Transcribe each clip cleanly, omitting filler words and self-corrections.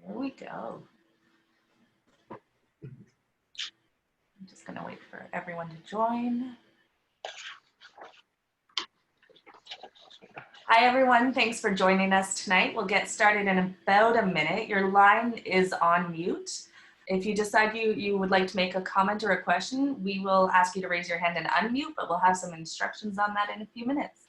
There we go. I'm just going to wait for everyone to join. Hi, everyone. Thanks for joining us tonight. We'll get started in about a minute. Your line is on mute. If you decide you would like to make a comment or a question, we will ask you to raise your hand and unmute, but we'll have some instructions on that in a few minutes.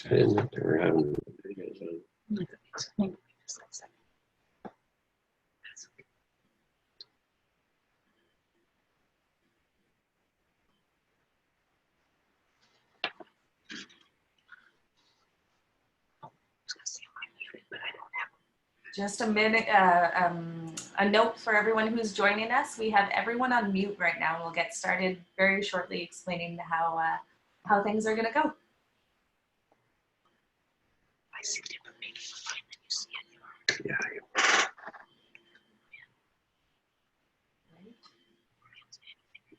I didn't know they were having videos on. Just a minute, a note for everyone who's joining us. We have everyone on mute right now. We'll get started very shortly explaining how things are gonna go. I see different meetings than you see it.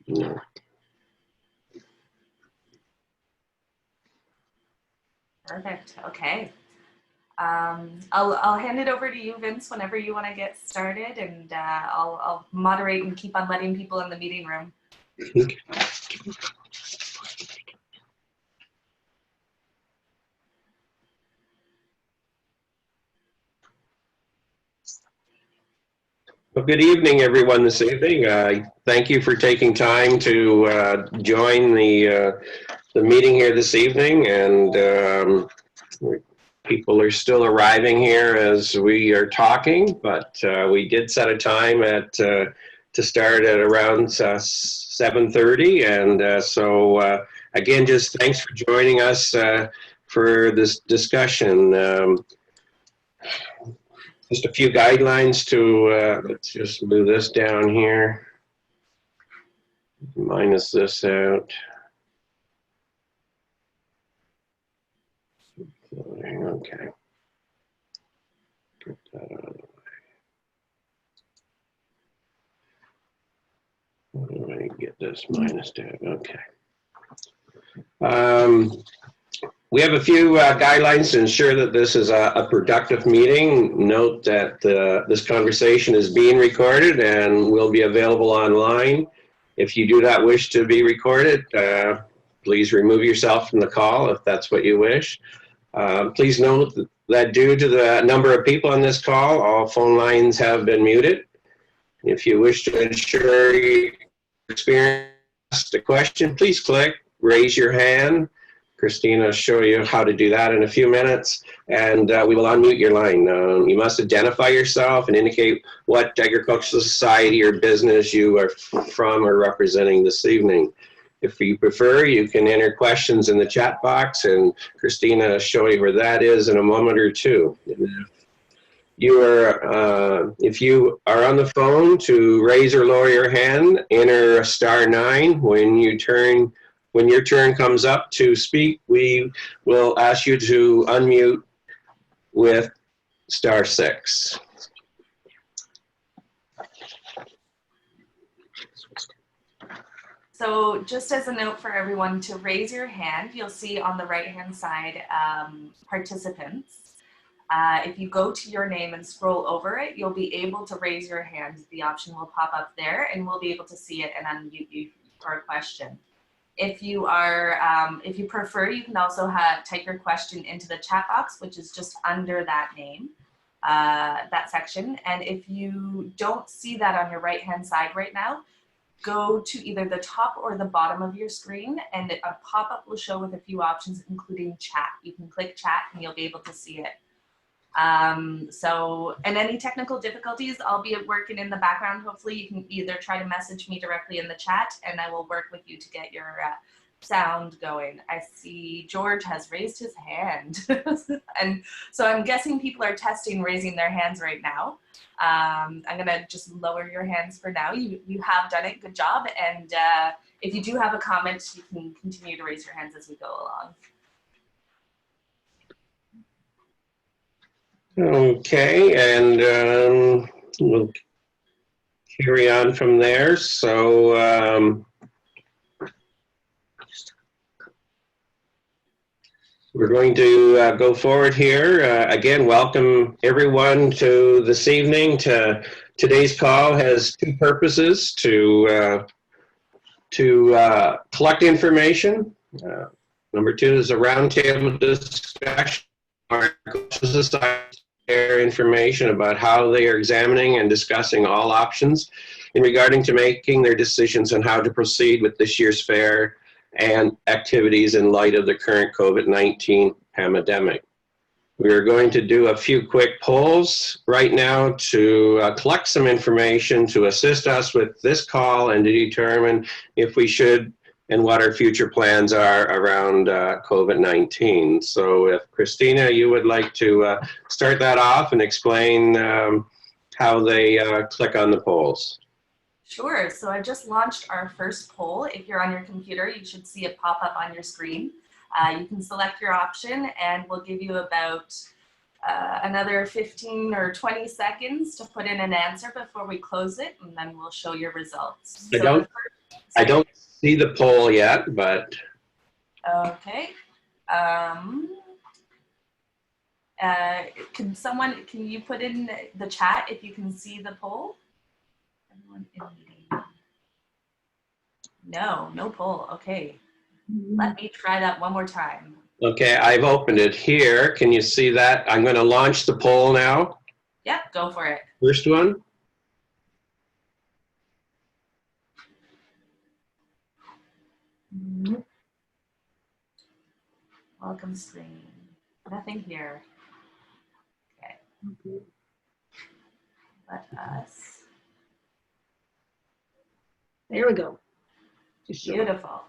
Yeah. No. Perfect. Okay. I'll hand it over to you, Vince, whenever you want to get started, and I'll moderate and keep on letting people in the meeting room. Well, good evening, everyone. This evening, thank you for taking time to join the meeting here this evening, and people are still arriving here as we are talking, but we did set a time to start at around 7:30, and so again, just thanks for joining us for this discussion. Just a few guidelines to, let's just move this down here, minus this out. Okay. Get that out of the way. How do I get this minus out? Okay. We have a few guidelines to ensure that this is a productive meeting. Note that this conversation is being recorded and will be available online. If you do not wish to be recorded, please remove yourself from the call if that's what you wish. Please note that due to the number of people on this call, all phone lines have been muted. If you wish to ensure you experience a question, please click raise your hand. Christina will show you how to do that in a few minutes, and we will unmute your line. You must identify yourself and indicate what agricultural society or business you are from or representing this evening. If you prefer, you can enter questions in the chat box, and Christina will show you where that is in a moment or two. If you are on the phone, to raise or lower your hand, enter *9. When your turn comes up to speak, we will ask you to unmute with *6. So just as a note for everyone to raise your hand, you'll see on the right-hand side, participants. If you go to your name and scroll over it, you'll be able to raise your hand. The option will pop up there, and we'll be able to see it and unmute you for a question. If you prefer, you can also type your question into the chat box, which is just under that name, that section. And if you don't see that on your right-hand side right now, go to either the top or the bottom of your screen, and a pop-up will show with a few options, including chat. You can click chat, and you'll be able to see it. And any technical difficulties, I'll be working in the background. Hopefully you can either try to message me directly in the chat, and I will work with you to get your sound going. I see George has raised his hand. And so I'm guessing people are testing raising their hands right now. I'm gonna just lower your hands for now. You have done it, good job. And if you do have a comment, you can continue to raise your hands as we go along. Okay, and we'll carry on from there. So we're going to go forward here. Again, welcome everyone to this evening. Today's call has two purposes: to collect information. Number two is a roundtable discussion. Our society share information about how they are examining and discussing all options in regarding to making their decisions on how to proceed with this year's fair and activities in light of the current COVID-19 pandemic. We are going to do a few quick polls right now to collect some information to assist us with this call and to determine if we should and what our future plans are around COVID-19. So if Christina, you would like to start that off and explain how they click on the polls. Sure. So I just launched our first poll. If you're on your computer, you should see it pop up on your screen. You can select your option and we'll give you about another 15 or 20 seconds to put in an answer before we close it, and then we'll show your results. I don't see the poll yet, but. Okay. Can you put in the chat if you can see the poll? Everyone in meeting. No poll. Okay. Let me try that one more time. Okay, I've opened it here. Can you see that? I'm going to launch the poll now. Yep, go for it. First one. Welcome screen. Nothing here. Okay. Let us. There we go. Beautiful.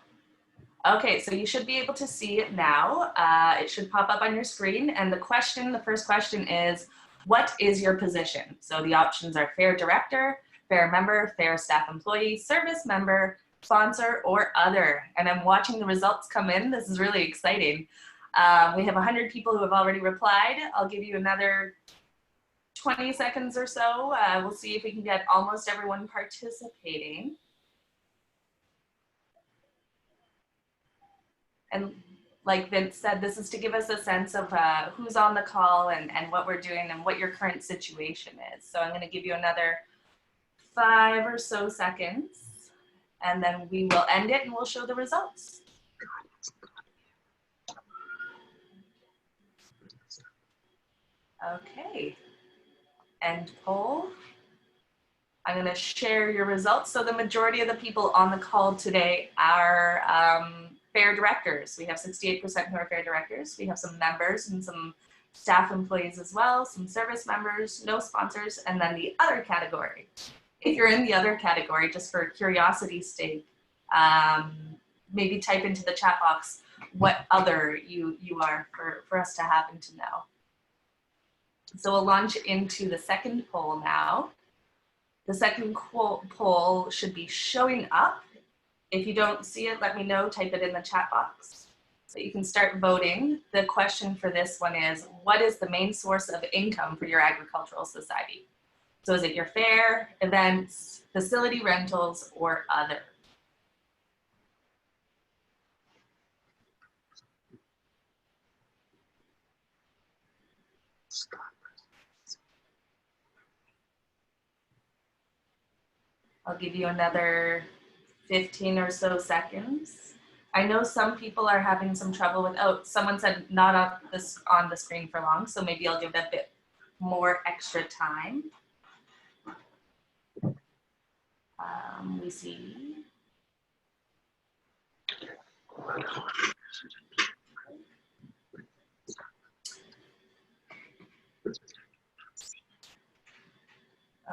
Okay, so you should be able to see it now. It should pop up on your screen. And the first question is, what is your position? So the options are fair director, fair member, fair staff employee, service member, sponsor, or other. And I'm watching the results come in. This is really exciting. We have 100 people who have already replied. I'll give you another 20 seconds or so. We'll see if we can get almost everyone participating. And like Vince said, this is to give us a sense of who's on the call and what we're doing and what your current situation is. So I'm going to give you another 5 or so seconds, and then we will end it and we'll show the results. Okay, end poll. I'm going to share your results. So the majority of the people on the call today are fair directors. We have 68% who are fair directors. We have some members and some staff employees as well, some service members, no sponsors, and then the other category. If you're in the other category, just for curiosity's sake, maybe type into the chat box what other you are for us to happen to know. So we'll launch into the second poll now. The second poll should be showing up. If you don't see it, let me know, type it in the chat box. So you can start voting. The question for this one is, what is the main source of income for your agricultural society? So is it your fair, events, facility rentals, or other? I'll give you another 15 or so seconds. I know some people are having some trouble with, oh, someone said not on the screen for long, so maybe I'll give it a bit more extra time. We see.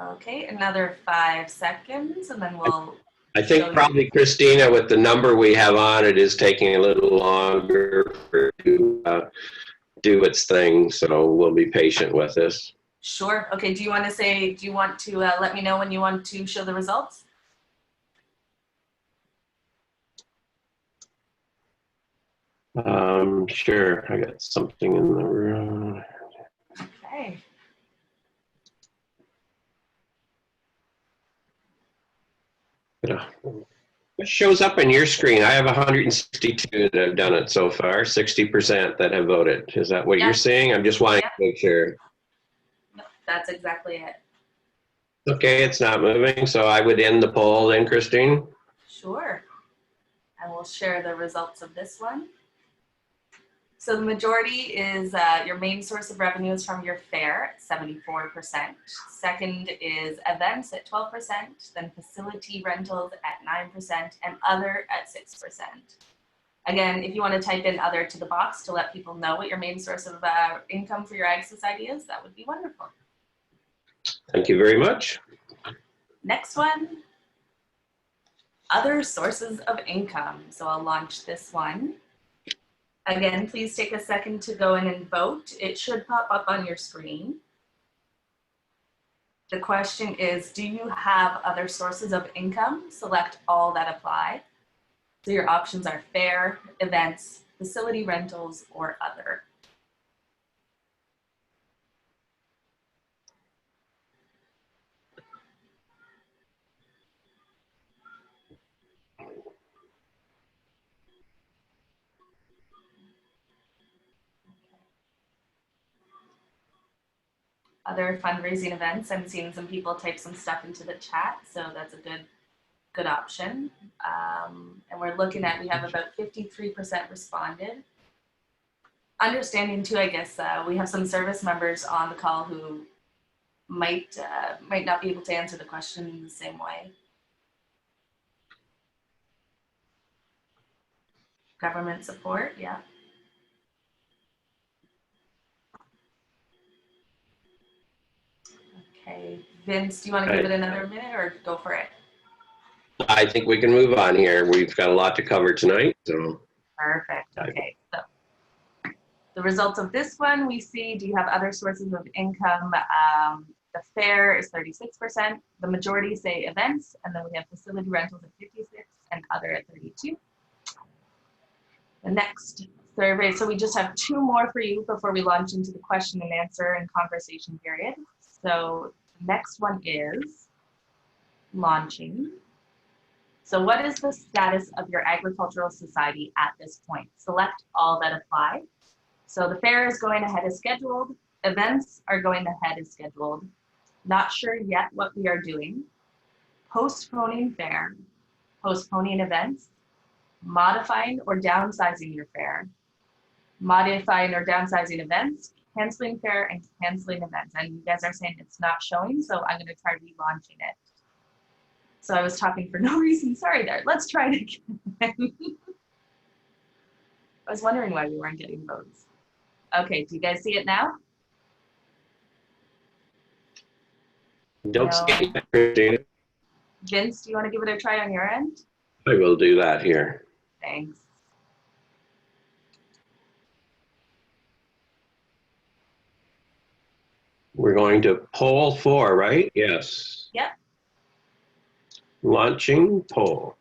Okay, another 5 seconds, and then we'll. I think probably Christina, with the number we have on it, is taking a little longer to do its thing. So we'll be patient with this. Sure. Okay. Do you want to let me know when you want to show the results? Sure. I got something in the room. Okay. What shows up on your screen? I have 162 that have done it so far, 60% that have voted. Is that what you're seeing? I'm just wanting to make sure. That's exactly it. Okay, it's not moving, so I would end the poll then, Christine. Sure. I will share the results of this one. So the majority is your main source of revenue is from your fare at 74%. Second is events at 12%, then facility rentals at 9%, and other at 6%. Again, if you want to type in other to the box to let people know what your main source of income for your Ag Society is, that would be wonderful. Thank you very much. Next one, other sources of income. So I'll launch this one. Again, please take a second to go in and vote. It should pop up on your screen. The question is, do you have other sources of income? Select all that apply. So your options are fare, events, facility rentals, or other. Other fundraising events, I'm seeing some people type some stuff into the chat, so that's a good option. And we're looking at, we have about 53% responded. Understanding too, I guess, we have some service members on the call who might not be able to answer the question in the same way. Government support, yeah. Okay, Vince, do you want to give it another minute or go for it? I think we can move on here. We've got a lot to cover tonight. So. Perfect, okay. So the results of this one, we see, do you have other sources of income? The fare is 36%. The majority say events, and then we have facility rentals at 56 and other at 32. The next survey, so we just have two more for you before we launch into the question and answer and conversation period. So the next one is launching. So what is the status of your agricultural society at this point? Select all that apply. So the fare is going ahead as scheduled. Events are going ahead as scheduled. Not sure yet what we are doing. Postponing fare, postponing events, modifying or downsizing your fare, modifying or downsizing events, canceling fare, and canceling events. And you guys are saying it's not showing, so I'm going to try relaunching it. So I was talking for no reason. Sorry there. Let's try it again. I was wondering why we weren't getting votes. Okay, do you guys see it now? Don't see it, Christina. Vince, do you want to give it a try on your end? I will do that here. Thanks. We're going to poll 4, right? Yes. Yep. Launching poll.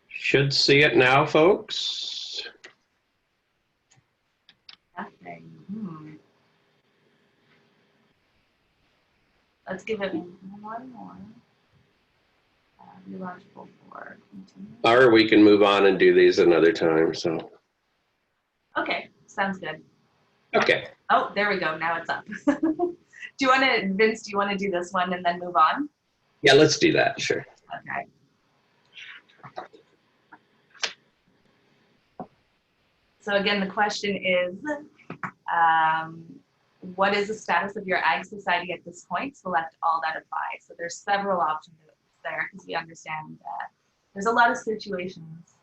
Should see it now, folks. Nothing. Let's give it one more. Relaunch poll 4. Continue. Or we can move on and do these another time. So. Okay, sounds good. Okay. Oh, there we go. Now it's up. Do you want to, Vince, do you want to do this one and then move on? Yeah, let's do that. Sure. Okay. So again, the question is, what is the status of your Ag Society at this point? Select all that apply. So there's several options there because we understand that there's a lot of situations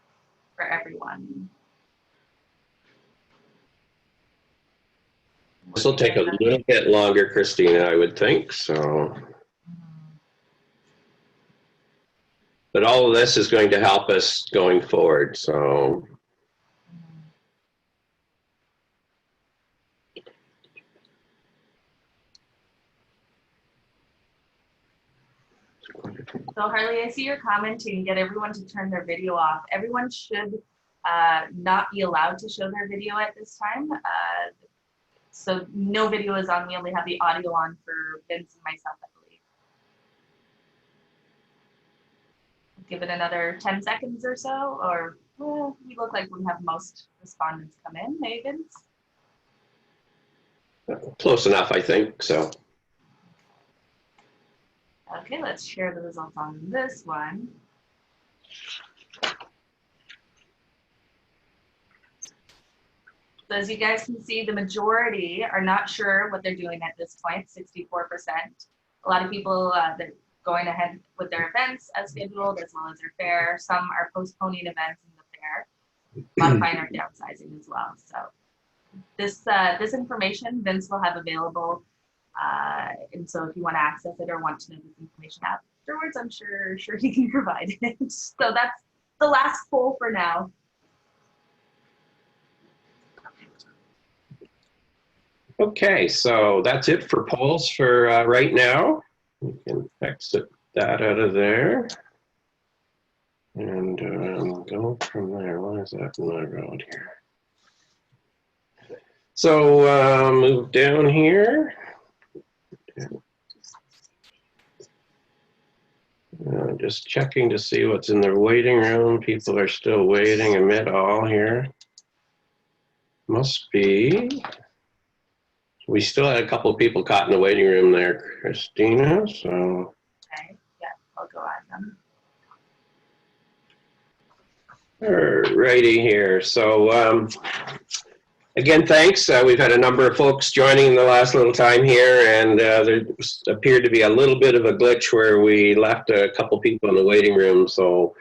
for everyone. This will take a little bit longer, Christina, I would think. So, but all of this is going to help us going forward. So. So Harley, I see you're commenting, get everyone to turn their video off. Everyone should not be allowed to show their video at this time. So no video is on. We only have the audio on for Vince and myself, I believe. Give it another 10 seconds or so, or well, we look like we have most respondents come in. Hey, Vince? Close enough, I think, so. Okay, let's share the results on this one. So as you guys can see, the majority are not sure what they're doing at this point, 64%. A lot of people that are going ahead with their events as scheduled, as well as their fair. Some are postponing events in the fair, modifying or downsizing as well. So this information Vince will have available. And so if you want to access it or want to know this information afterwards, I'm sure he can provide it. So that's the last poll for now. Okay, so that's it for polls for right now. We can exit that out of there. And go from there. What is that in my road here? So move down here. Just checking to see what's in the waiting room. People are still waiting amid all here. Must be. We still had a couple of people caught in the waiting room there, Christina, so. Okay, yeah, I'll go add them. Alrighty here. So again, thanks. We've had a number of folks joining in the last little time here, and there appeared to be a little bit of a glitch where we left a couple people in the waiting room. So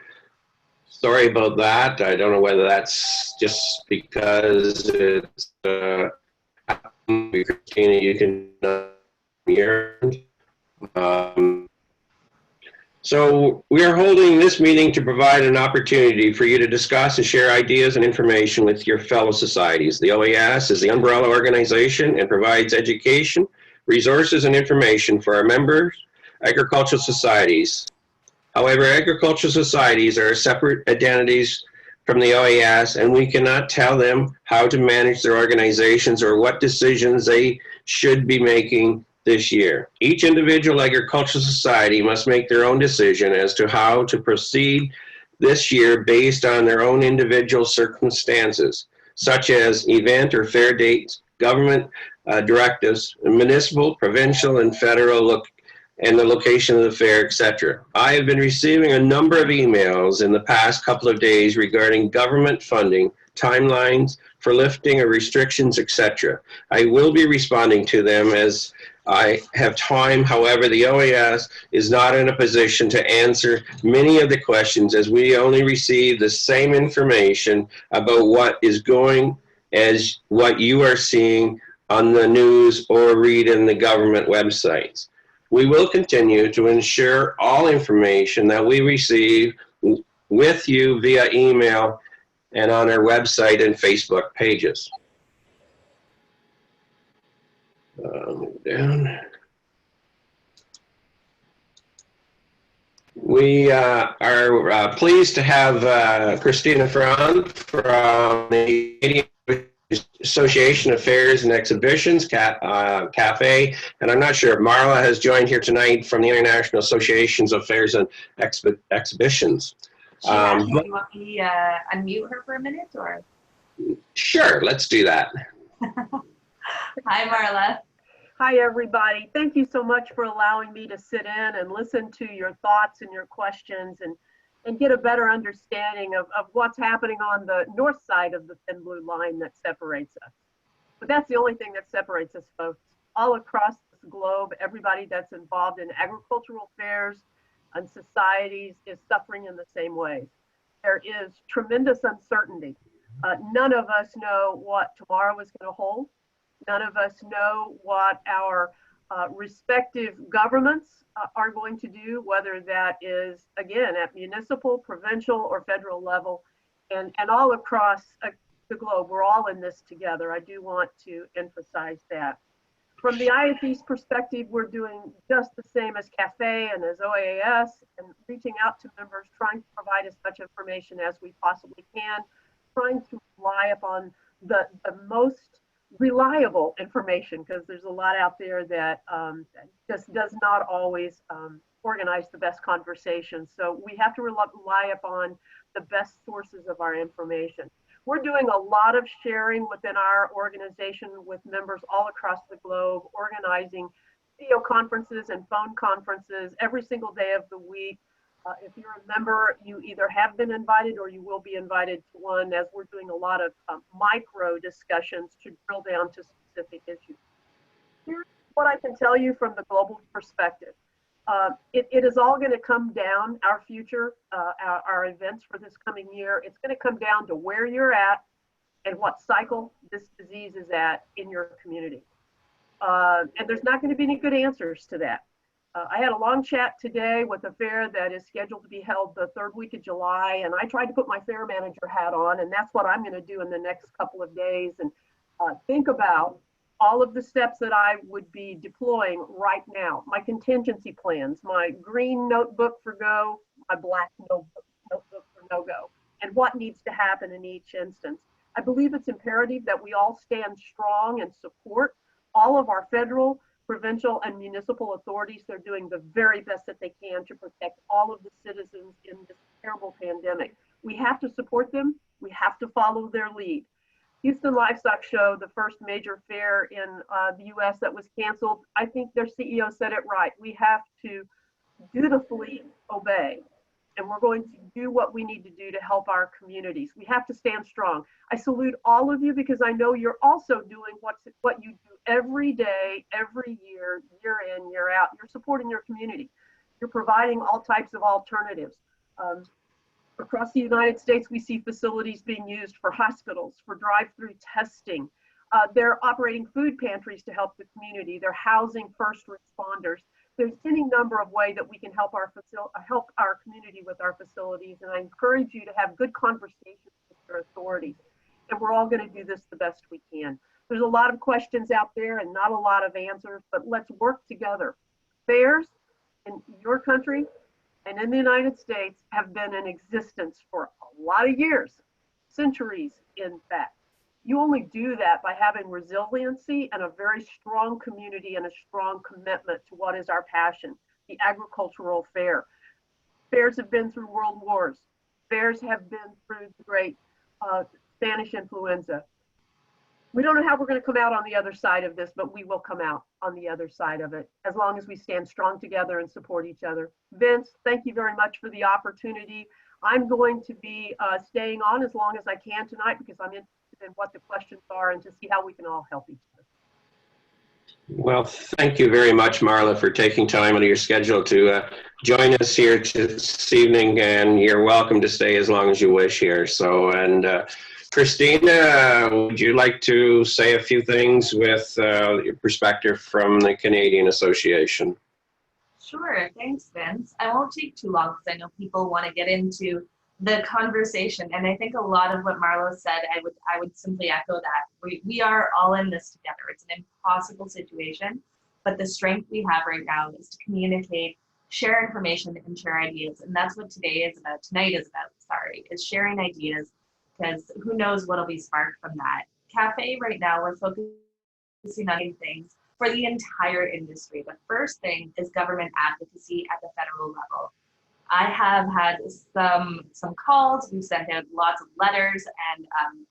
sorry about that. I don't know whether that's just because it's Christina, you can hear. So we are holding this meeting to provide an opportunity for you to discuss and share ideas and information with your fellow societies. The OAAS is the umbrella organization and provides education, resources, and information for our members, agricultural societies. However, agricultural societies are separate identities from the OAAS, and we cannot tell them how to manage their organizations or what decisions they should be making this year. Each individual agricultural society must make their own decision as to how to proceed this year based on their own individual circumstances, such as event or fair dates, government directives, municipal, provincial, and federal and the location of the fair, etc. I have been receiving a number of emails in the past couple of days regarding government funding, timelines for lifting of restrictions, etc. I will be responding to them as I have time. However, the OAS is not in a position to answer many of the questions as we only receive the same information about what is going as what you are seeing on the news or read in the government websites. We will continue to ensure all information that we receive with you via email and on our website and Facebook pages. Move down. We are pleased to have Christina Franz from the Canadian Association of Fairs and Exhibitions, CAFE, and I'm not sure if Marla has joined here tonight from the International Associations of Fairs and Exhibitions. Do you want me to unmute her for a minute, or? Sure, let's do that. Hi, Marla. Hi, everybody. Thank you so much for allowing me to sit in and listen to your thoughts and your questions and get a better understanding of what's happening on the north side of the thin blue line that separates us. But that's the only thing that separates us, folks. All across this globe, everybody that's involved in agricultural fairs and societies is suffering in the same ways. There is tremendous uncertainty. None of us know what tomorrow is going to hold. None of us know what our respective governments are going to do, whether that is, again, at municipal, provincial, or federal level, and all across the globe. We're all in this together. I do want to emphasize that. From the IFE's perspective, we're doing just the same as CAFE and as OAAS, and reaching out to members, trying to provide as much information as we possibly can, trying to rely upon the most reliable information, because there's a lot out there that just does not always organize the best conversation. So we have to rely upon the best sources of our information. We're doing a lot of sharing within our organization with members all across the globe, organizing video conferences and phone conferences every single day of the week. If you're a member, you either have been invited or you will be invited to one, as we're doing a lot of micro discussions to drill down to specific issues. Here's what I can tell you from the global perspective. It is all going to come down, our future, our events for this coming year, it's going to come down to where you're at and what cycle this disease is at in your community. And there's not going to be any good answers to that. I had a long chat today with a fair that is scheduled to be held the third week of July, and I tried to put my fair manager hat on, and that's what I'm going to do in the next couple of days, and think about all of the steps that I would be deploying right now, my contingency plans, my green notebook for go, my black notebook for no go, and what needs to happen in each instance. I believe it's imperative that we all stand strong and support all of our federal, provincial, and municipal authorities. They're doing the very best that they can to protect all of the citizens in this terrible pandemic. We have to support them. We have to follow their lead. Houston Livestock Show, the first major fair in the US that was canceled, I think their CEO said it right. We have to dutifully obey, and we're going to do what we need to do to help our communities. We have to stand strong. I salute all of you because I know you're also doing what you do every day, every year, year in, year out. You're supporting your community. You're providing all types of alternatives. Across the United States, we see facilities being used for hospitals, for drive-through testing. They're operating food pantries to help the community. They're housing first responders. There's any number of ways that we can help our community with our facilities, and I encourage you to have good conversations with your authorities. And we're all going to do this the best we can. There's a lot of questions out there and not a lot of answers, but let's work together. Fairs in your country and in the United States have been in existence for a lot of years, centuries, in fact. You only do that by having resiliency and a very strong community and a strong commitment to what is our passion, the agricultural fair. Fairs have been through world wars. Fairs have been through the great Spanish influenza. We don't know how we're going to come out on the other side of this, but we will come out on the other side of it as long as we stand strong together and support each other. Vince, thank you very much for the opportunity. I'm going to be staying on as long as I can tonight because I'm interested in what the questions are and to see how we can all help each other. Well, thank you very much, Marla, for taking time out of your schedule to join us here this evening, and you're welcome to stay as long as you wish here. So, and Christina, would you like to say a few things with your perspective from the Canadian Association? Sure, thanks, Vince. I won't take too long because I know people want to get into the conversation, and I think a lot of what Marlo said, I would simply echo that. We are all in this together. It's an impossible situation, but the strength we have right now is to communicate, share information, and share ideas, and that's what tonight is about, is sharing ideas, because who knows what'll be sparked from that. Cafe right now, we're focusing on things for the entire industry. The first thing is government advocacy at the federal level. I have had some calls, we've sent out lots of letters and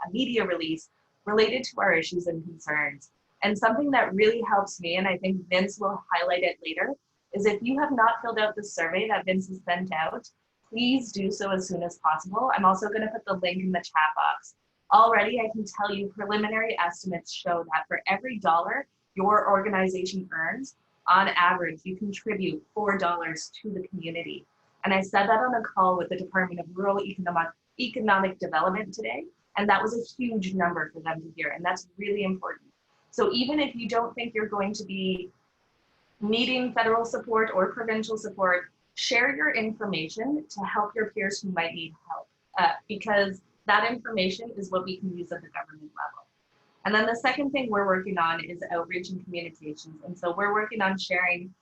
a media release related to our issues and concerns. And something that really helps me, and I think Vince will highlight it later, is if you have not filled out the survey that Vince has sent out, please do so as soon as possible. I'm also going to put the link in the chat box. Already, I can tell you preliminary estimates show that for every $1 your organization earns, on average, you contribute $4 to the community. And I said that on a call with the Department of Rural Economic Development today, and that was a huge number for them to hear, and that's really important. So even if you don't think you're going to be needing federal support or provincial support, share your information to help your peers who might need help, because that information is what we can use at the government level. And then the second thing we're working on is outreach and communications. And so we're working on sharing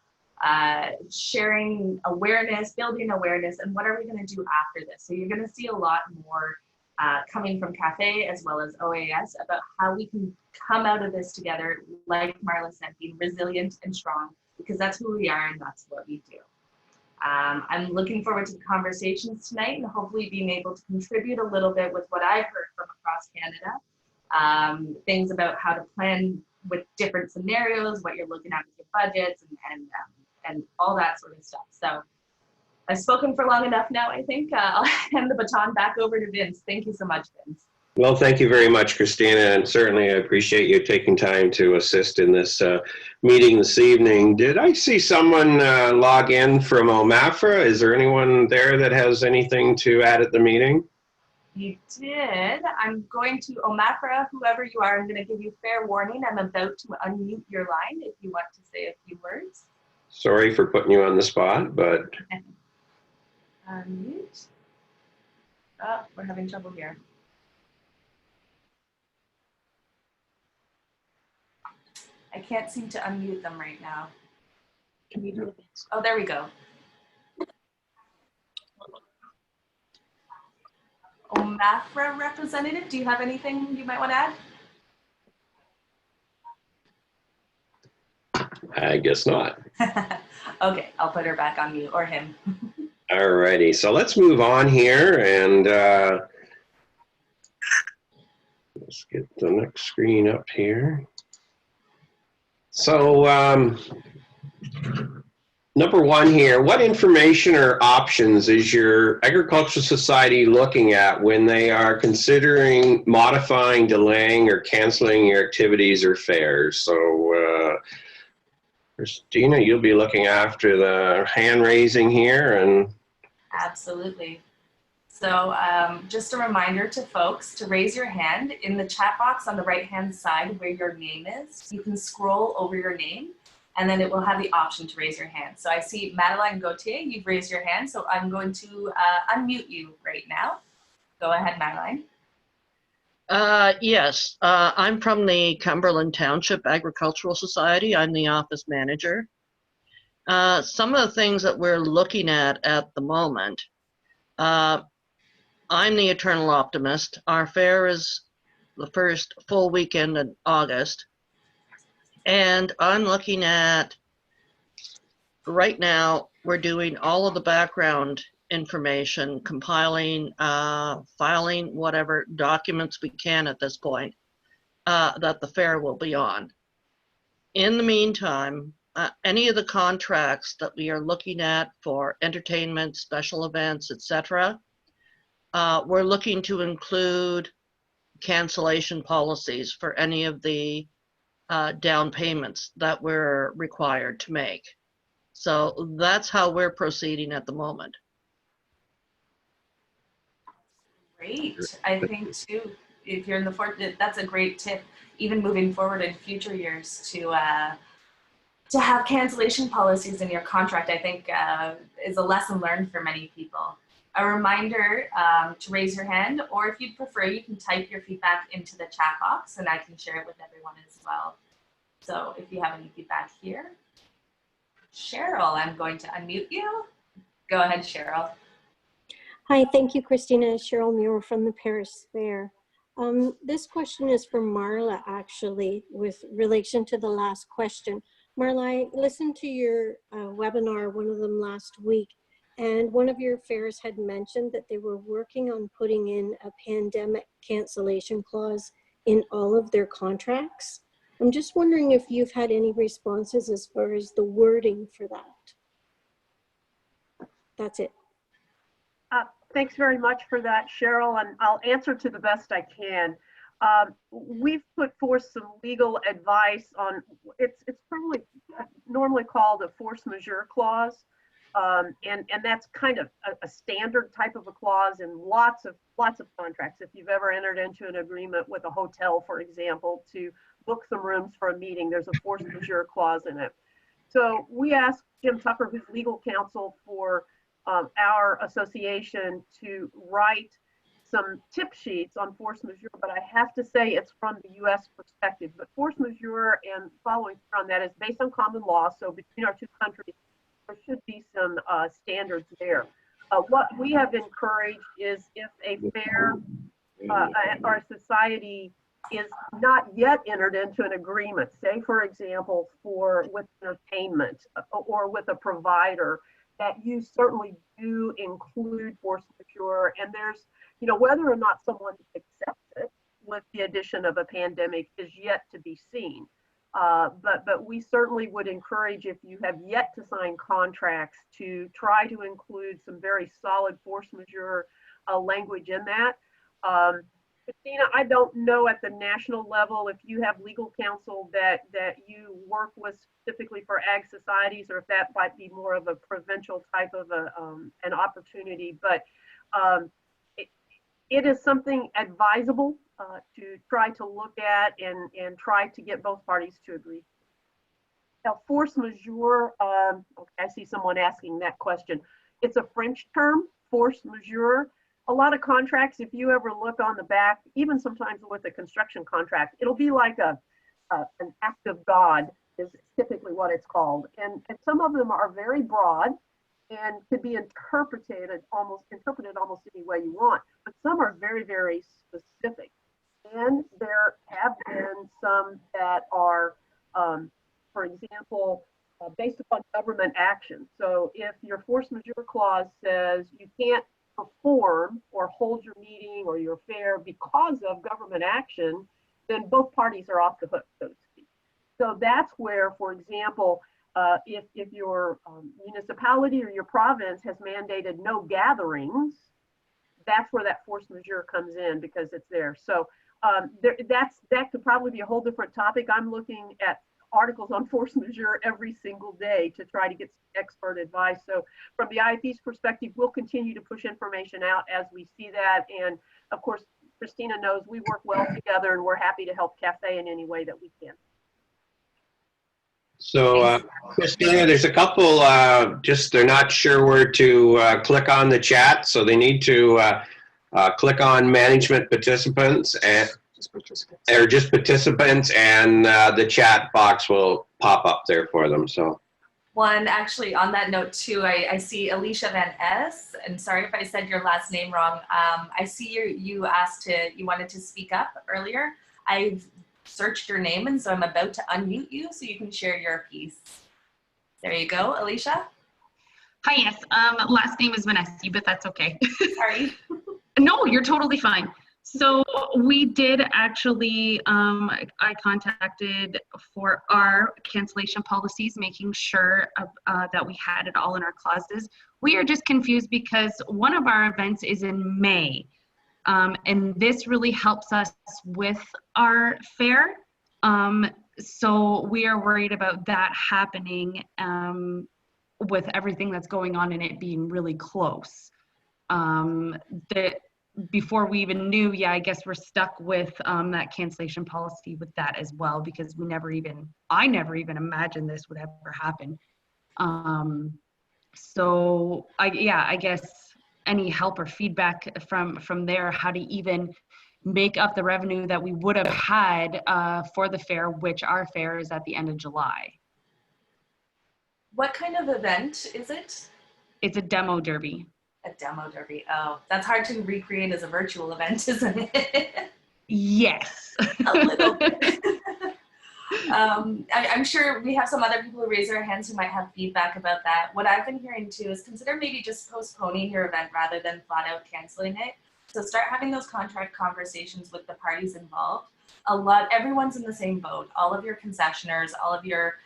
awareness, building awareness, and what are we going to do after this? So you're going to see a lot more coming from CAFE as well as OAAS about how we can come out of this together, like Marla said, being resilient and strong, because that's who we are and that's what we do. I'm looking forward to the conversations tonight and hopefully being able to contribute a little bit with what I've heard from across Canada. Things about how to plan with different scenarios, what you're looking at with your budgets and all that sort of stuff. So I've spoken for long enough now, I think. I'll hand the baton back over to Vince. Thank you so much, Vince. Well, thank you very much, Christina, and certainly I appreciate you taking time to assist in this meeting this evening. Did I see someone log in from OMAFRA? Is there anyone there that has anything to add at the meeting? You did. I'm going to OMAFRA, whoever you are, I'm going to give you fair warning. I'm about to unmute your line if you want to say a few words. Sorry for putting you on the spot, but... Unmute. Oh, we're having trouble here. I can't seem to unmute them right now. Can you do it? Oh, there we go. OMAFRA representative, do you have anything you might want to add? I guess not. Okay, I'll put her back on mute, or him. All righty, so let's move on here and let's get the next screen up here. So number one here, what information or options is your agricultural society looking at when they are considering modifying, delaying, or canceling your activities or fairs? So Christina, you'll be looking after the hand raising here. And Absolutely. So just a reminder to folks to raise your hand in the chat box on the right-hand side where your name is. You can scroll over your name and then it will have the option to raise your hand. So I see Madeline Gauthier, you've raised your hand. So I'm going to unmute you right now. Go ahead, Madeline. Yes, I'm from the Cumberland Township Agricultural Society. I'm the office manager. Some of the things that we're looking at the moment, I'm the eternal optimist. Our fair is the first full weekend in August. And I'm looking at, right now, we're doing all of the background information, compiling, filing, whatever documents we can at this point, that the fair will be on. In the meantime, any of the contracts that we are looking at for entertainment, special events, etc., we're looking to include cancellation policies for any of the down payments that we're required to make. So that's how we're proceeding at the moment. Great. I think too, if you're in the fort, that's a great tip, even moving forward in future years to have cancellation policies in your contract, I think is a lesson learned for many people. A reminder to raise your hand, or if you'd prefer, you can type your feedback into the chat box and I can share it with everyone as well. So if you have any feedback here. Cheryl, I'm going to unmute you. Go ahead, Cheryl. Hi, thank you, Christina. Cheryl Muir from the Paris Fair. This question is for Marla, actually, with relation to the last question. Marla, I listened to your webinar, one of them last week, and one of your fairs had mentioned that they were working on putting in a pandemic cancellation clause in all of their contracts. I'm just wondering if you've had any responses as far as the wording for that. That's it. Thanks very much for that, Cheryl, and I'll answer to the best I can. We've put forth some legal advice on, it's probably normally called a force majeure clause, and that's kind of a standard type of a clause in lots of contracts. If you've ever entered into an agreement with a hotel, for example, to book some rooms for a meeting, there's a force majeure clause in it. So we asked Jim Tucker, who's legal counsel for our association, to write some tip sheets on force majeure, but I have to say it's from the U.S. perspective. But force majeure and following through on that is based on common law, so between our two countries, there should be some standards there. What we have encouraged is if a fair our society is not yet entered into an agreement, say for example, with entertainment or with a provider, that you certainly do include force majeure. And there's, whether or not someone accepts it with the addition of a pandemic is yet to be seen. But we certainly would encourage, if you have yet to sign contracts, to try to include some very solid force majeure language in that. Christina, I don't know at the national level if you have legal counsel that you work with specifically for ag societies, or if that might be more of a provincial type of an opportunity. But it is something advisable to try to look at and try to get both parties to agree. Now, force majeure, okay, I see someone asking that question. It's a French term, force majeure. A lot of contracts, if you ever look on the back, even sometimes with a construction contract, it'll be like an act of God is typically what it's called. And some of them are very broad and could be interpreted almost any way you want. But some are very, very specific. And there have been some that are, for example, based upon government action. So if your force majeure clause says you can't perform or hold your meeting or your fair because of government action, then both parties are off the hook, so to speak. So that's where, for example, if your municipality or your province has mandated no gatherings, that's where that force majeure comes in, because it's there. So that could probably be a whole different topic. I'm looking at articles on force majeure every single day to try to get expert advice. So from the IFE's perspective, we'll continue to push information out as we see that. And of course, Christina knows we work well together, and we're happy to help CAFE in any way that we can. So, Christina, there's a couple, they're not sure where to click on the chat, so they need to click on management participants and just participants, and the chat box will pop up there for them. So, one, actually, on that note too, I see Alicia Van S, and sorry if I said your last name wrong. I see you wanted to speak up earlier. I've searched your name, and so I'm about to unmute you so you can share your piece. There you go, Alicia. Hi, yes. Last name is Vanessa, but that's okay. Sorry. No, you're totally fine. So we did actually, I contacted for our cancellation policies, making sure that we had it all in our clauses. We are just confused because one of our events is in May. And this really helps us with our fair. So we are worried about that happening with everything that's going on and it being really close. Before we even knew, I guess we're stuck with that cancellation policy with that as well, because I never even imagined this would ever happen. So I guess any help or feedback from there, how to even make up the revenue that we would have had for the fair, which our fair is at the end of July. What kind of event is it? It's a demo derby. A demo derby. Oh, that's hard to recreate as a virtual event, isn't it? Yes. A little bit. I'm sure we have some other people who raise their hands who might have feedback about that. What I've been hearing too is consider maybe just postponing your event rather than flat out canceling it. So start having those contract conversations with the parties involved. Everyone's in the same boat. All of your concessioners, all of your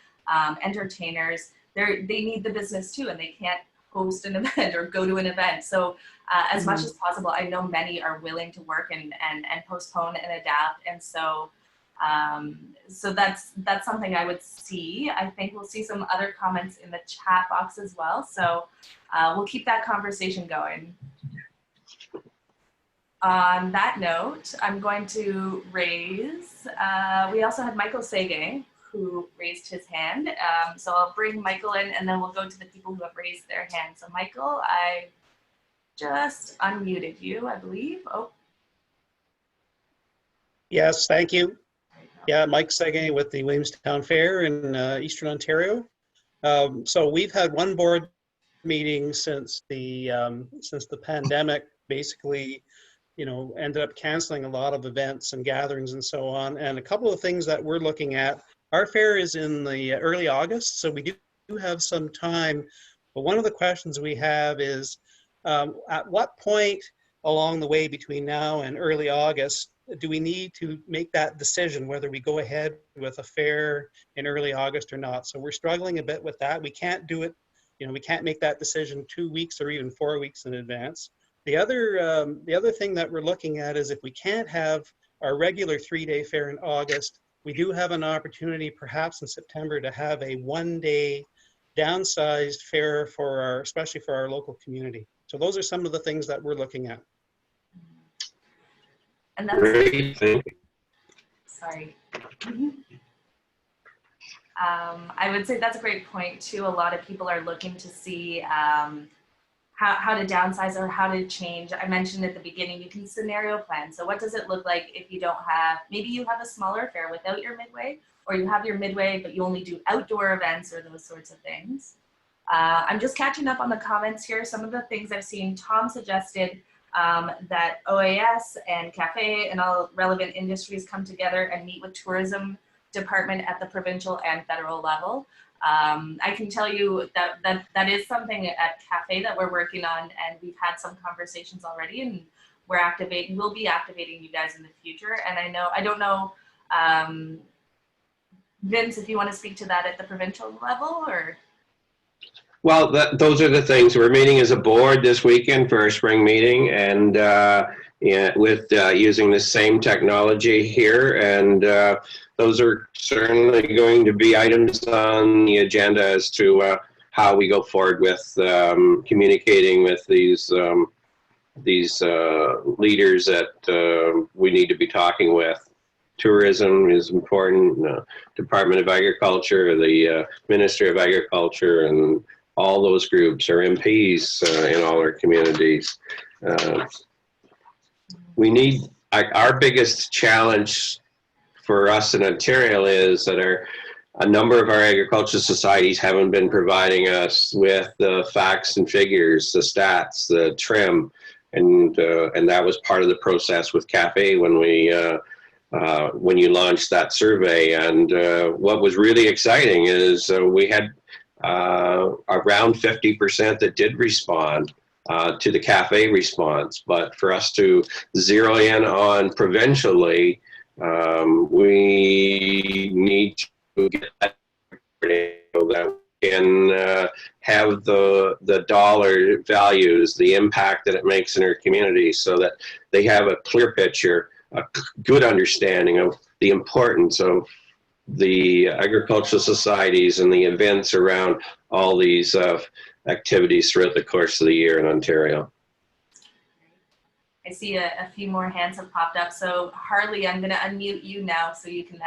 entertainers, they need the business too, and they can't host an event or go to an event. So as much as possible, I know many are willing to work and postpone and adapt. And so so that's something I would see. I think we'll see some other comments in the chat box as well. So we'll keep that conversation going. On that note, I'm going to raise, we also had Michael Sege who raised his hand. So I'll bring Michael in, and then we'll go to the people who have raised their hand. So Michael, I just unmuted you, I believe. Oh. Yes, thank you. Yeah, Mike Sege with the Williamstown Fair in Eastern Ontario. So we've had one board meeting since the pandemic basically ended up canceling a lot of events and gatherings and so on. And a couple of things that we're looking at, our fair is in the early August, so we do have some time. But one of the questions we have is, at what point along the way between now and early August do we need to make that decision whether we go ahead with a fair in early August or not? So we're struggling a bit with that. We can't do it, we can't make that decision 2 weeks or even 4 weeks in advance. The other thing that we're looking at is if we can't have our regular 3-day fair in August, we do have an opportunity perhaps in September to have a 1-day downsized fair especially for our local community. So those are some of the things that we're looking at. And that's Great. sorry. I would say that's a great point too. A lot of people are looking to see how to downsize or how to change. I mentioned at the beginning, you can scenario plan. So what does it look like if you don't have, maybe you have a smaller fair without your midway, or you have your midway, but you only do outdoor events or those sorts of things. I'm just catching up on the comments here. Some of the things I've seen, Tom suggested that OAS and CAFE and all relevant industries come together and meet with tourism department at the provincial and federal level. I can tell you that is something at CAFE that we're working on, and we've had some conversations already, and we'll be activating you guys in the future. And I don't know, Vince, if you want to speak to that at the provincial level, or? Well, those are the things. We're meeting as a board this weekend for our spring meeting, and with using the same technology here, and those are certainly going to be items on the agenda as to how we go forward with communicating with these leaders that we need to be talking with. Tourism is important, Department of Agriculture, the Ministry of Agriculture, and all those groups are MPs in all our communities. We need, our biggest challenge for us in Ontario is that a number of our agricultural societies haven't been providing us with the facts and figures, the stats, the trim, and that was part of the process with CAFE when you launched that survey. And what was really exciting is we had around 50% that did respond to the CAFE response. But for us to zero in on provincially, we need to get that so that we can have the dollar values, the impact that it makes in our community, so that they have a clear picture, a good understanding of the importance of the agricultural societies and the events around all these activities throughout the course of the year in Ontario. I see a few more hands have popped up. So Harley, I'm going to unmute you now so you can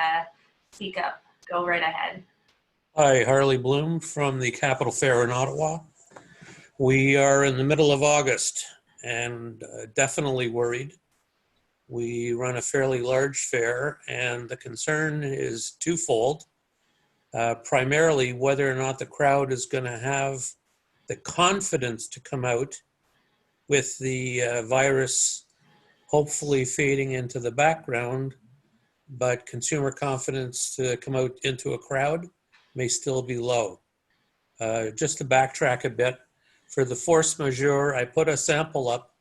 speak up. Go right ahead. Hi, Harley Bloom from the Capital Fair in Ottawa. We are in the middle of August and definitely worried. We run a fairly large fair, and the concern is twofold. Primarily whether or not the crowd is going to have the confidence to come out with the virus hopefully fading into the background, but consumer confidence to come out into a crowd may still be low. Just to backtrack a bit, for the force majeure, I put a sample up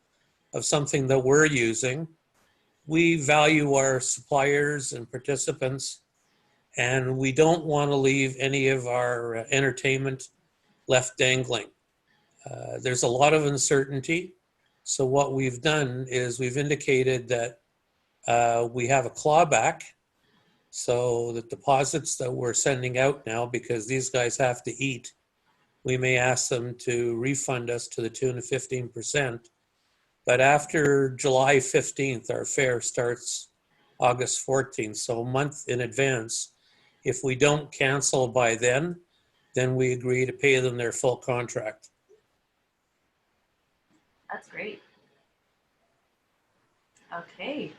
of something that we're using. We value our suppliers and participants, and we don't want to leave any of our entertainment left dangling. There's a lot of uncertainty. So what we've done is we've indicated that we have a clawback. So the deposits that we're sending out now, because these guys have to eat, we may ask them to refund us to the tune of 15%. But after July 15th, our fair starts August 14th, so a month in advance. If we don't cancel by then we agree to pay them their full contract. That's great. Okay.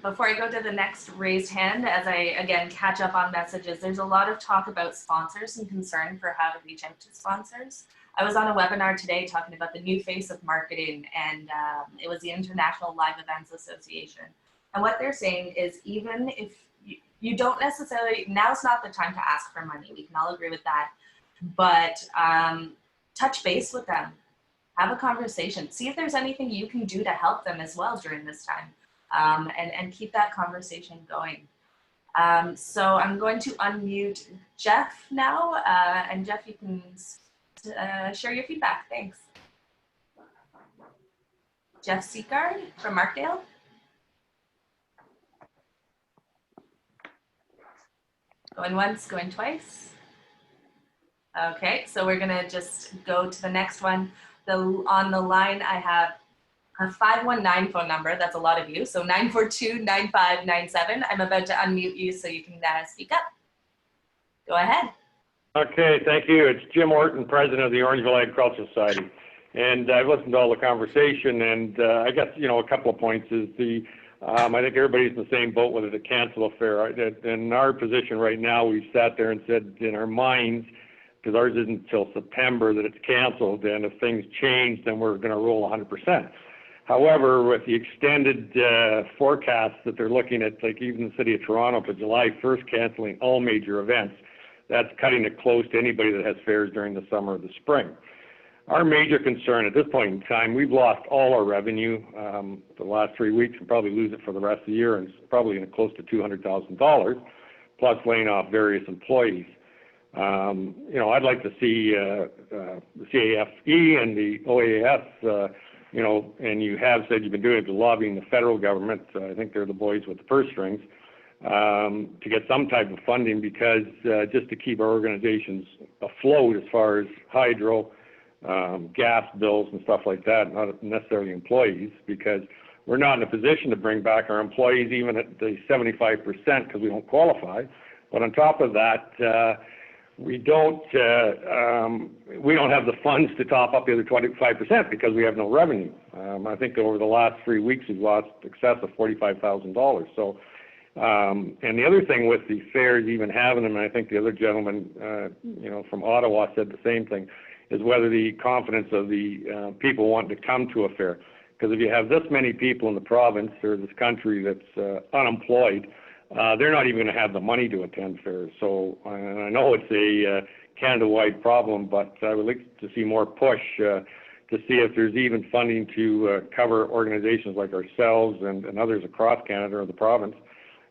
Before I go to the next raised hand, as I, again, catch up on messages, there's a lot of talk about sponsors and concern for how to reach out to sponsors. I was on a webinar today talking about the new face of marketing, and it was the International Live Events Association. And what they're saying is, even if you don't necessarily, now's not the time to ask for money. We can all agree with that. But touch base with them. Have a conversation. See if there's anything you can do to help them as well during this time, and keep that conversation going. So I'm going to unmute Jeff now, and Jeff, you can share your feedback. Thanks. Jeff Seacard from Markdale. Going once, going twice. Okay, so we're gonna just go to the next one. On the line, I have a 519 phone number. That's a lot of you. So 942-9597. I'm about to unmute you so you can speak up. Go ahead. Okay, thank you. It's Jim Orton, president of the Orangeville Agricultural Society. And I've listened to all the conversation, and I guess, a couple of points is I think everybody's in the same boat whether to cancel a fair. In our position right now, we've sat there and said in our minds, because ours isn't until September, that it's canceled, and if things change, then we're going to roll 100%. However, with the extended forecast that they're looking at, like even the city of Toronto for July 1st canceling all major events, that's cutting it close to anybody that has fairs during the summer or the spring. Our major concern at this point in time, we've lost all our revenue the last 3 weeks and probably lose it for the rest of the year, and it's probably close to $200,000, plus laying off various employees. I'd like to see the CAFE and the OAAS, and you have said you've been doing it to lobbying the federal government. I think they're the boys with the purse strings, to get some type of funding, because just to keep our organizations afloat as far as hydro, gas bills and stuff like that, not necessarily employees, because we're not in a position to bring back our employees even at the 75% because we don't qualify. But on top of that, we don't have the funds to top up the other 25% because we have no revenue. I think over the last 3 weeks we've lost excess of $45,000. So, and the other thing with the fairs, even having them, and I think the other gentleman, from Ottawa said the same thing, is whether the confidence of the people wanting to come to a fair. Because if you have this many people in the province or this country that's unemployed, they're not even going to have the money to attend fairs. So, and I know it's a Canada-wide problem, but I would like to see more push to see if there's even funding to cover organizations like ourselves and others across Canada or the province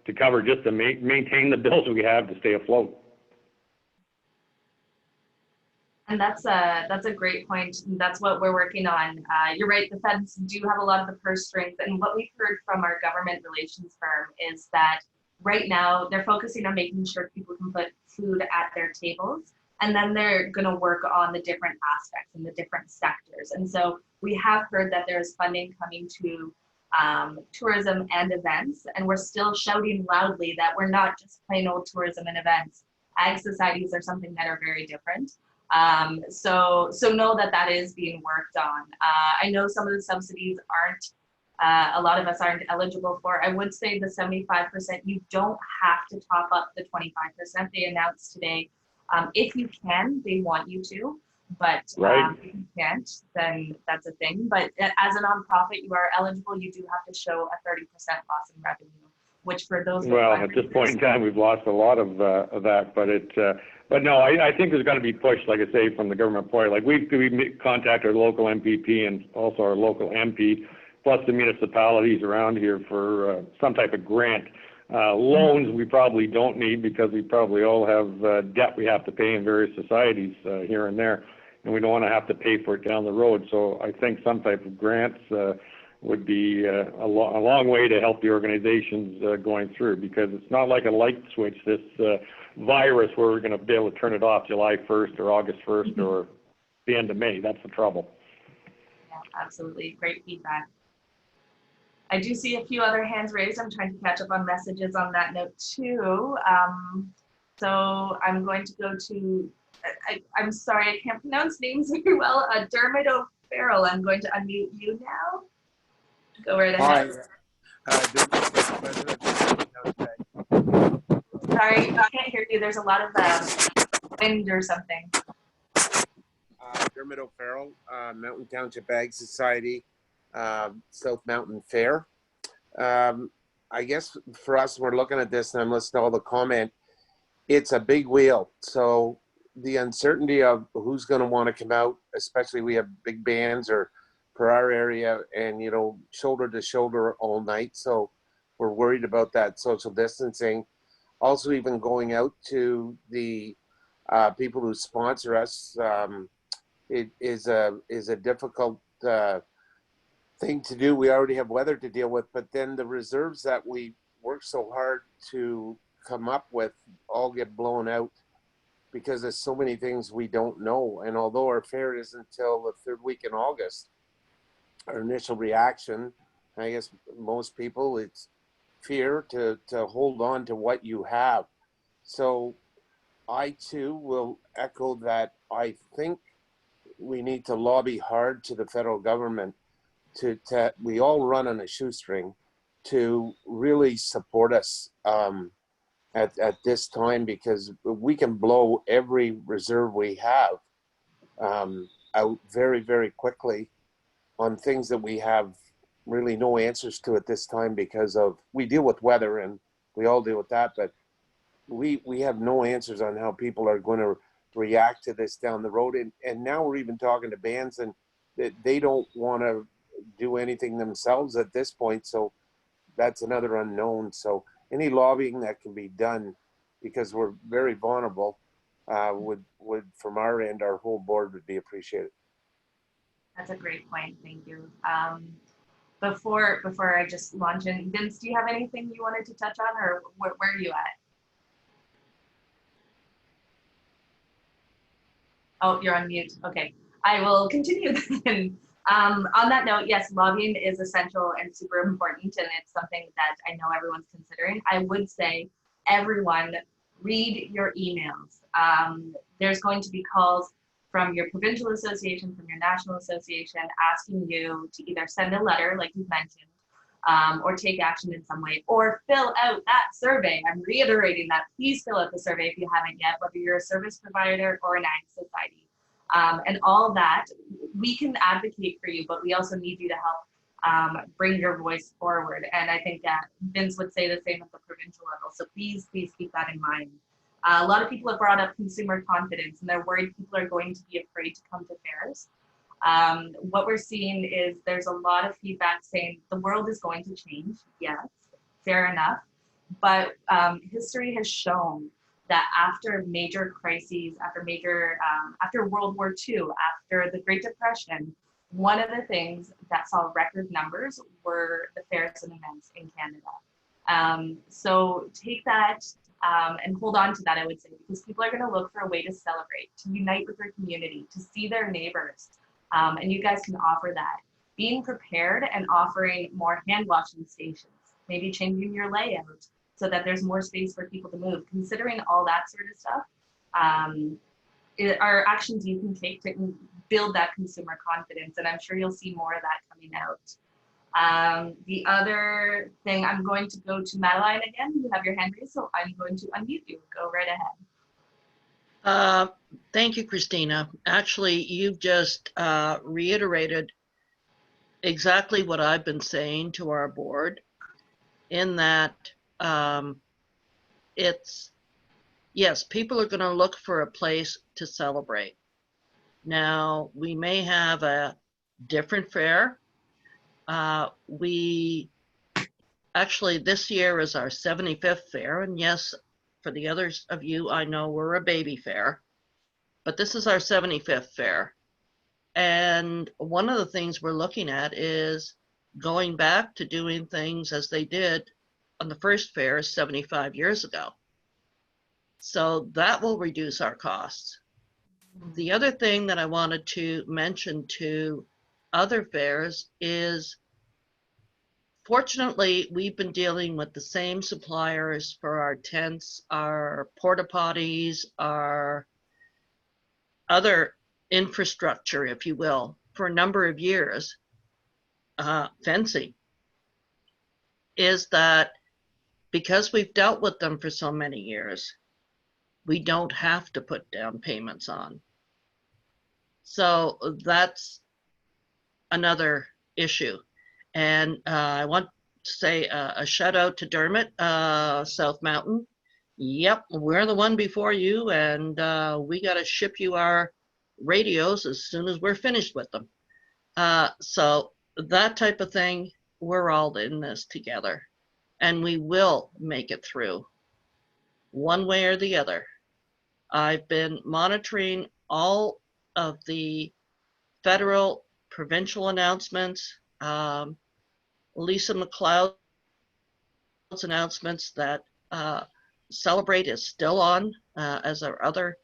to cover just to maintain the bills we have to stay afloat. And that's a great point. That's what we're working on. You're right, the feds do have a lot of the purse strings. And what we've heard from our government relations firm is that right now they're focusing on making sure people can put food at their tables. And then they're going to work on the different aspects and the different sectors. And so we have heard that there's funding coming to tourism and events. And we're still shouting loudly that we're not just plain old tourism and events. Ag societies are something that are very different. So know that is being worked on. I know some of the subsidies aren't, a lot of us aren't eligible for. I would say the 75%, you don't have to top up the 25% they announced today. If you can, they want you to, but if you can't, then that's a thing. But as a nonprofit, you are eligible. You do have to show a 30% loss in revenue, which for those. Well, at this point in time, we've lost a lot of that, but no, I think there's going to be push, like I say, from the government point. Like we contact our local MPP and also our local MP, plus the municipalities around here for some type of grant. Loans we probably don't need because we probably all have debt we have to pay in various societies here and there, and we don't want to have to pay for it down the road. So I think some type of grants would be a long way to help the organizations going through, because it's not like a light switch, this virus, where we're going to be able to turn it off July 1st or August 1st or the end of May. That's the trouble. Yeah, absolutely. Great feedback. I do see a few other hands raised. I'm trying to catch up on messages on that note too. So I'm going to go to, I'm sorry, I can't pronounce names very well. Dermot O'Farrell, I'm going to unmute you now. Go right ahead. Sorry, I can't hear you. There's a lot of wind or something. Dermot Carroll, Mountain Township Ag Society, South Mountain Fair. I guess for us, we're looking at this and I'm listening to all the comment. It's a big wheel. So the uncertainty of who's going to want to come out, especially we have big bands or for our area and, you know, shoulder to shoulder all night. So we're worried about that social distancing. Also, even going out to the people who sponsor us, it is a difficult thing to do. We already have weather to deal with, but then the reserves that we work so hard to come up with all get blown out because there's so many things we don't know. And although our fair isn't until the third week in August, our initial reaction, I guess most people, it's fear to hold on to what you have. So I too will echo that. I think we need to lobby hard to the federal government to we all run on a shoestring to really support us at this time, because we can blow every reserve we have out very, very quickly on things that we have really no answers to at this time, because of we deal with weather and we all deal with that, but we have no answers on how people are going to react to this down the road. And now we're even talking to bands and that they don't want to do anything themselves at this point. So that's another unknown. So any lobbying that can be done, because we're very vulnerable, would from our end, our whole board would be appreciated. That's a great point. Thank you. Before I just launch in, Vince, do you have anything you wanted to touch on, or where are you at? Oh, you're on mute. Okay, I will continue then. On that note, yes, lobbying is essential and super important, and it's something that I know everyone's considering. I would say, everyone, read your emails. There's going to be calls from your provincial association, from your national association, asking you to either send a letter, like you've mentioned, or take action in some way, or fill out that survey. I'm reiterating that. Please fill out the survey if you haven't yet, whether you're a service provider or an ag society. And all that, we can advocate for you, but we also need you to help bring your voice forward. And I think that Vince would say the same at the provincial level. So please, please keep that in mind. A lot of people have brought up consumer confidence, and they're worried people are going to be afraid to come to fairs. What we're seeing is there's a lot of feedback saying the world is going to change. Yes, fair enough. But history has shown that after major crises, after World War II, after the Great Depression, one of the things that saw record numbers were the fairs and events in Canada. So take that and hold on to that, I would say, because people are going to look for a way to celebrate, to unite with their community, to see their neighbors. And you guys can offer that. Being prepared and offering more hand washing stations, maybe changing your layout so that there's more space for people to move. Considering all that sort of stuff are actions you can take to build that consumer confidence. And I'm sure you'll see more of that coming out. The other thing, I'm going to go to Madeline again. You have your hand raised, so I'm going to unmute you. Go right ahead. Thank you, Christina. Actually, you just reiterated exactly what I've been saying to our board, in that it's, yes, people are going to look for a place to celebrate. Now, we may have a different fair. We actually, this year is our 75th fair, and yes, for the others of you, I know we're a baby fair, but this is our 75th fair. And one of the things we're looking at is going back to doing things as they did on the first fair 75 years ago. So that will reduce our costs. The other thing that I wanted to mention to other fairs is, fortunately, we've been dealing with the same suppliers for our tents, our porta potties, our other infrastructure, if you will, for a number of years. Fencing is that because we've dealt with them for so many years, we don't have to put down payments on. So that's another issue. And I want to say a shout out to Dermot, South Mountain. Yep, we're the one before you, and we got to ship you our radios as soon as we're finished with them. So that type of thing, we're all in this together, and we will make it through one way or the other. I've been monitoring all of the federal, provincial announcements. Lisa McLeod's announcements that Celebrate is still on as our other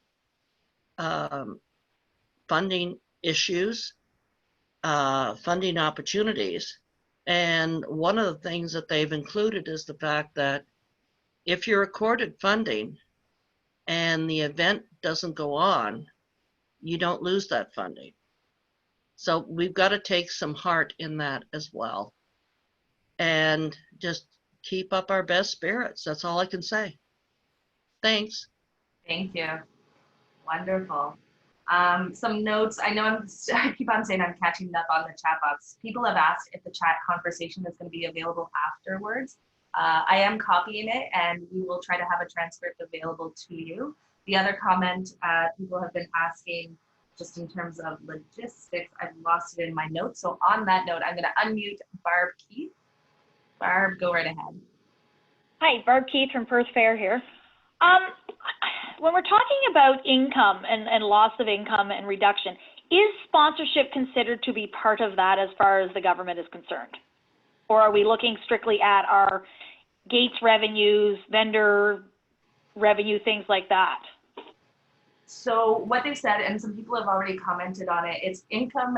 funding issues, funding opportunities. And one of the things that they've included is the fact that if you're accorded funding and the event doesn't go on, you don't lose that funding. So we've got to take some heart in that as well. And just keep up our best spirits. That's all I can say. Thanks. Thank you. Wonderful. Some notes. I know I keep on saying I'm catching up on the chat box. People have asked if the chat conversation is going to be available afterwards. I am copying it, and we will try to have a transcript available to you. The other comment people have been asking, just in terms of logistics, I've lost it in my notes. So on that note, I'm going to unmute Barb Keith. Barb, go right ahead. Hi, Barb Keith from Perth Fair here. When we're talking about income and loss of income and reduction, is sponsorship considered to be part of that as far as the government is concerned? Or are we looking strictly at our gates revenues, vendor revenue, things like that? So what they said, and some people have already commented on it, it's income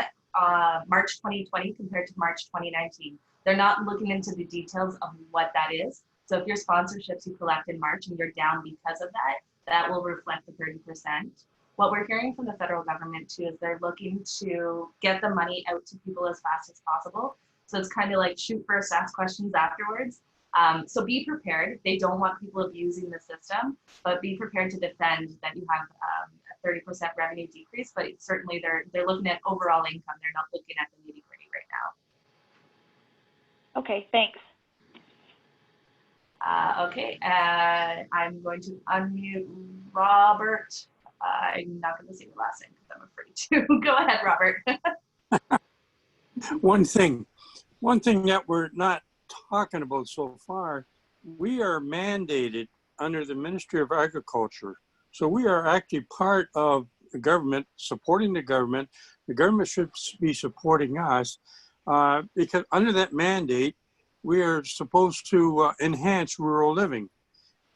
March 2020 compared to March 2019. They're not looking into the details of what that is. So if your sponsorships you collect in March and you're down because of that, that will reflect the 30%. What we're hearing from the federal government too is they're looking to get the money out to people as fast as possible. So it's kind of like shoot first, ask questions afterwards. So be prepared. They don't want people abusing the system, but be prepared to defend that you have a 30% revenue decrease. But certainly they're looking at overall income. They're not looking at the nitty-gritty right now. Okay, thanks. Okay, I'm going to unmute Robert. I'm not going to say the last name because I'm afraid to. Go ahead, Robert. One thing that we're not talking about so far, we are mandated under the Ministry of Agriculture. So we are actually part of the government, supporting the government. The government should be supporting us because under that mandate, we are supposed to enhance rural living.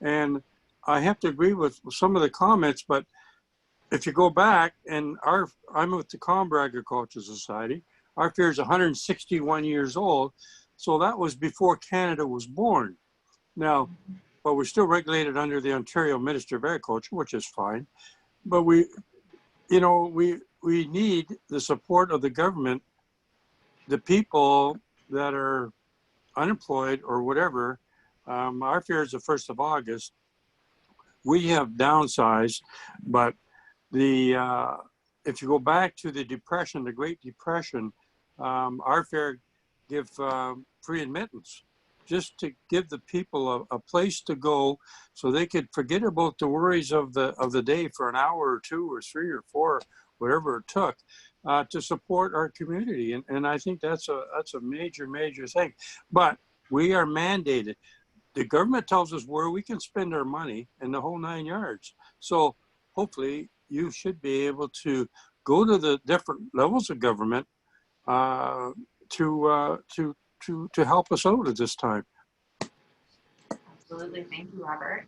And I have to agree with some of the comments, but if you go back, and I'm with the Comber Agriculture Society, our fair is 161 years old, so that was before Canada was born. Now, but we're still regulated under the Ontario Ministry of Agriculture, which is fine. But we need the support of the government, the people that are unemployed or whatever. Our fair is the 1st of August. We have downsized, but if you go back to the Depression, the Great Depression, our fair give free admittance just to give the people a place to go so they could forget about the worries of the day for an hour or 2 or 3 or 4, whatever it took, to support our community. And I think that's a major thing. But we are mandated. The government tells us where we can spend our money in the whole 9 yards. So hopefully you should be able to go to the different levels of government to help us out at this time. Absolutely, thank you, Robert.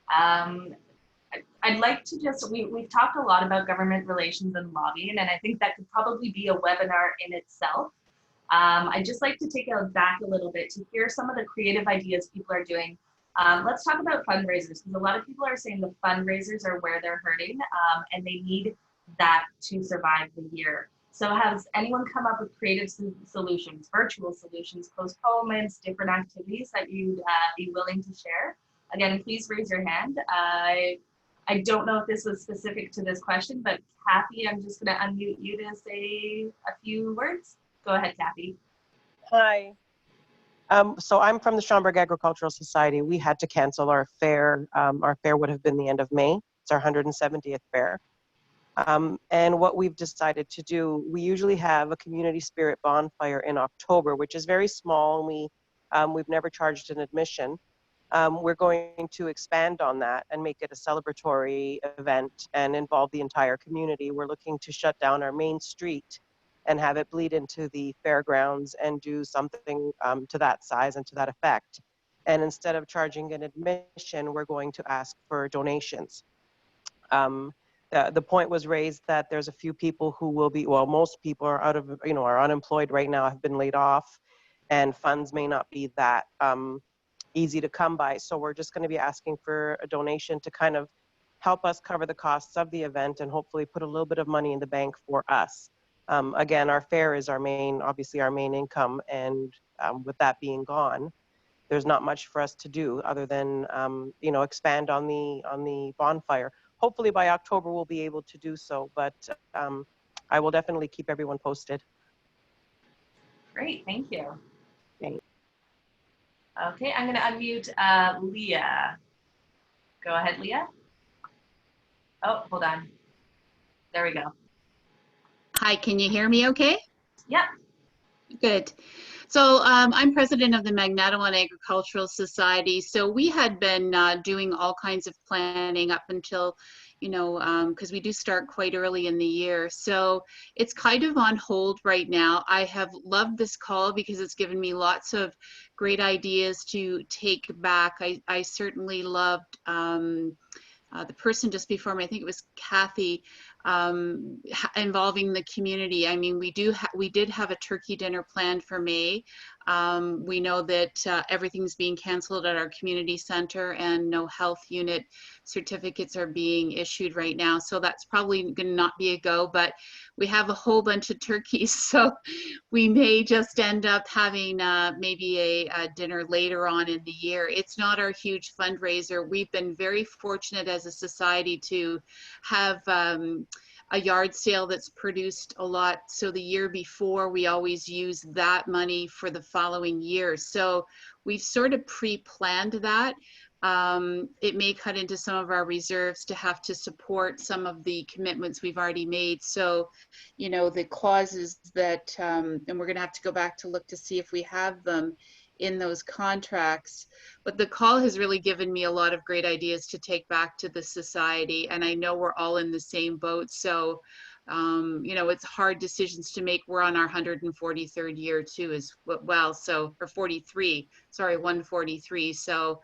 I'd like to we've talked a lot about government relations and lobbying, and I think that could probably be a webinar in itself. I'd just like to take it back a little bit to hear some of the creative ideas people are doing. Let's talk about fundraisers, because a lot of people are saying the fundraisers are where they're hurting, and they need that to survive the year. So has anyone come up with creative solutions, virtual solutions, postponements, different activities that you'd be willing to share? Again, please raise your hand. I I don't know if this was specific to this question, but Kathy, I'm just going to unmute you to say a few words. Go ahead, Kathy. Hi. So I'm from the Schaumburg Agricultural Society. We had to cancel our fair. Our fair would have been the end of May. It's our 170th fair. And what we've decided to do, we usually have a community spirit bonfire in October, which is very small, and we've never charged an admission. We're going to expand on that and make it a celebratory event and involve the entire community. We're looking to shut down our main street and have it bleed into the fairgrounds and do something to that size and to that effect. And instead of charging an admission, we're going to ask for donations. The point was raised that there's a few people who will be, well, most people are out of, are unemployed right now, have been laid off, and funds may not be that easy to come by. So we're just going to be asking for a donation to kind of help us cover the costs of the event and hopefully put a little bit of money in the bank for us. Again, our fair is obviously our main income, and with that being gone, there's not much for us to do other than expand on the bonfire. Hopefully by October we'll be able to do so, but I will definitely keep everyone posted. Great, thank you. Thanks. Okay, I'm going to unmute Leah. Go ahead, Leah. Oh, hold on. There we go. Hi, can you hear me okay? Yep. Good. So I'm president of the Magnetawan Agricultural Society. So we had been doing all kinds of planning up until, because we do start quite early in the year. So it's kind of on hold right now. I have loved this call because it's given me lots of great ideas to take back. I certainly loved the person just before me, I think it was Kathy, involving the community. I mean, we did have a turkey dinner planned for May. We know that everything's being canceled at our community center and no health unit certificates are being issued right now. So that's probably going to not be a go, but we have a whole bunch of turkeys. So we may just end up having maybe a dinner later on in the year. It's not our huge fundraiser. We've been very fortunate as a society to have a yard sale that's produced a lot. So the year before, we always use that money for the following year. So we've sort of pre-planned that. It may cut into some of our reserves to have to support some of the commitments we've already made. So, the clauses that, and we're gonna have to go back to look to see if we have them in those contracts. But the call has really given me a lot of great ideas to take back to the society. And I know we're all in the same boat. So, it's hard decisions to make. We're on our 143rd year too as well. So, or 43, sorry, 143. So,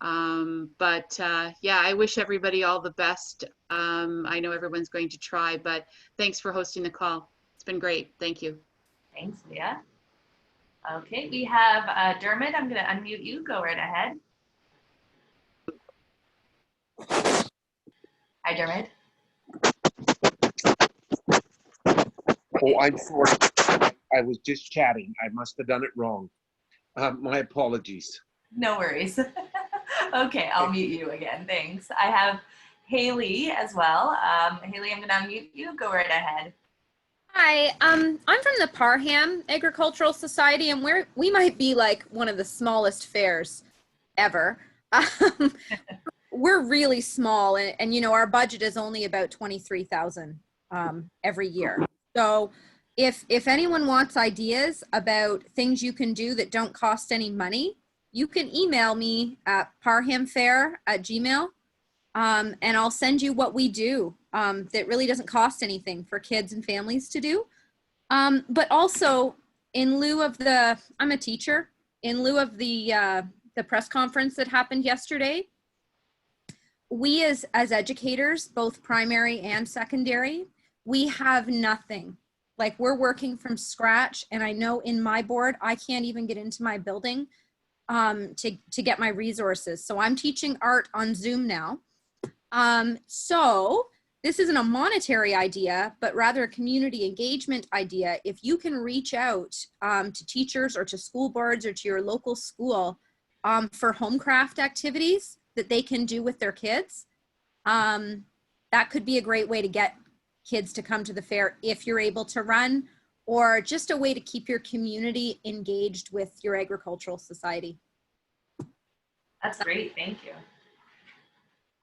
yeah, I wish everybody all the best. I know everyone's going to try, but thanks for hosting the call. It's been great. Thank you. Thanks, Leah. Okay, we have Dermot. I'm going to unmute you. Go right ahead. Hi, Dermot. Oh, I'm sorry. I was just chatting. I must have done it wrong. My apologies. No worries. Okay, I'll mute you again. Thanks. I have Haley as well. Haley, I'm going to unmute you. Go right ahead. Hi, I'm from the Parham Agricultural Society, and we might be like one of the smallest fairs ever. We're really small, and our budget is only about $23,000 every year. So if anyone wants ideas about things you can do that don't cost any money, you can email me at parhamfair@gmail.com. And I'll send you what we do that really doesn't cost anything for kids and families to do. But also, in lieu of I'm a teacher, in lieu of the press conference that happened yesterday, we as educators, both primary and secondary, we have nothing. Like, we're working from scratch, and I know in my board, I can't even get into my building to get my resources. So I'm teaching art on Zoom now. So this isn't a monetary idea, but rather a community engagement idea. If you can reach out to teachers or to school boards or to your local school for home craft activities that they can do with their kids, That could be a great way to get kids to come to the fair if you're able to run, or just a way to keep your community engaged with your agricultural society. That's great, thank you.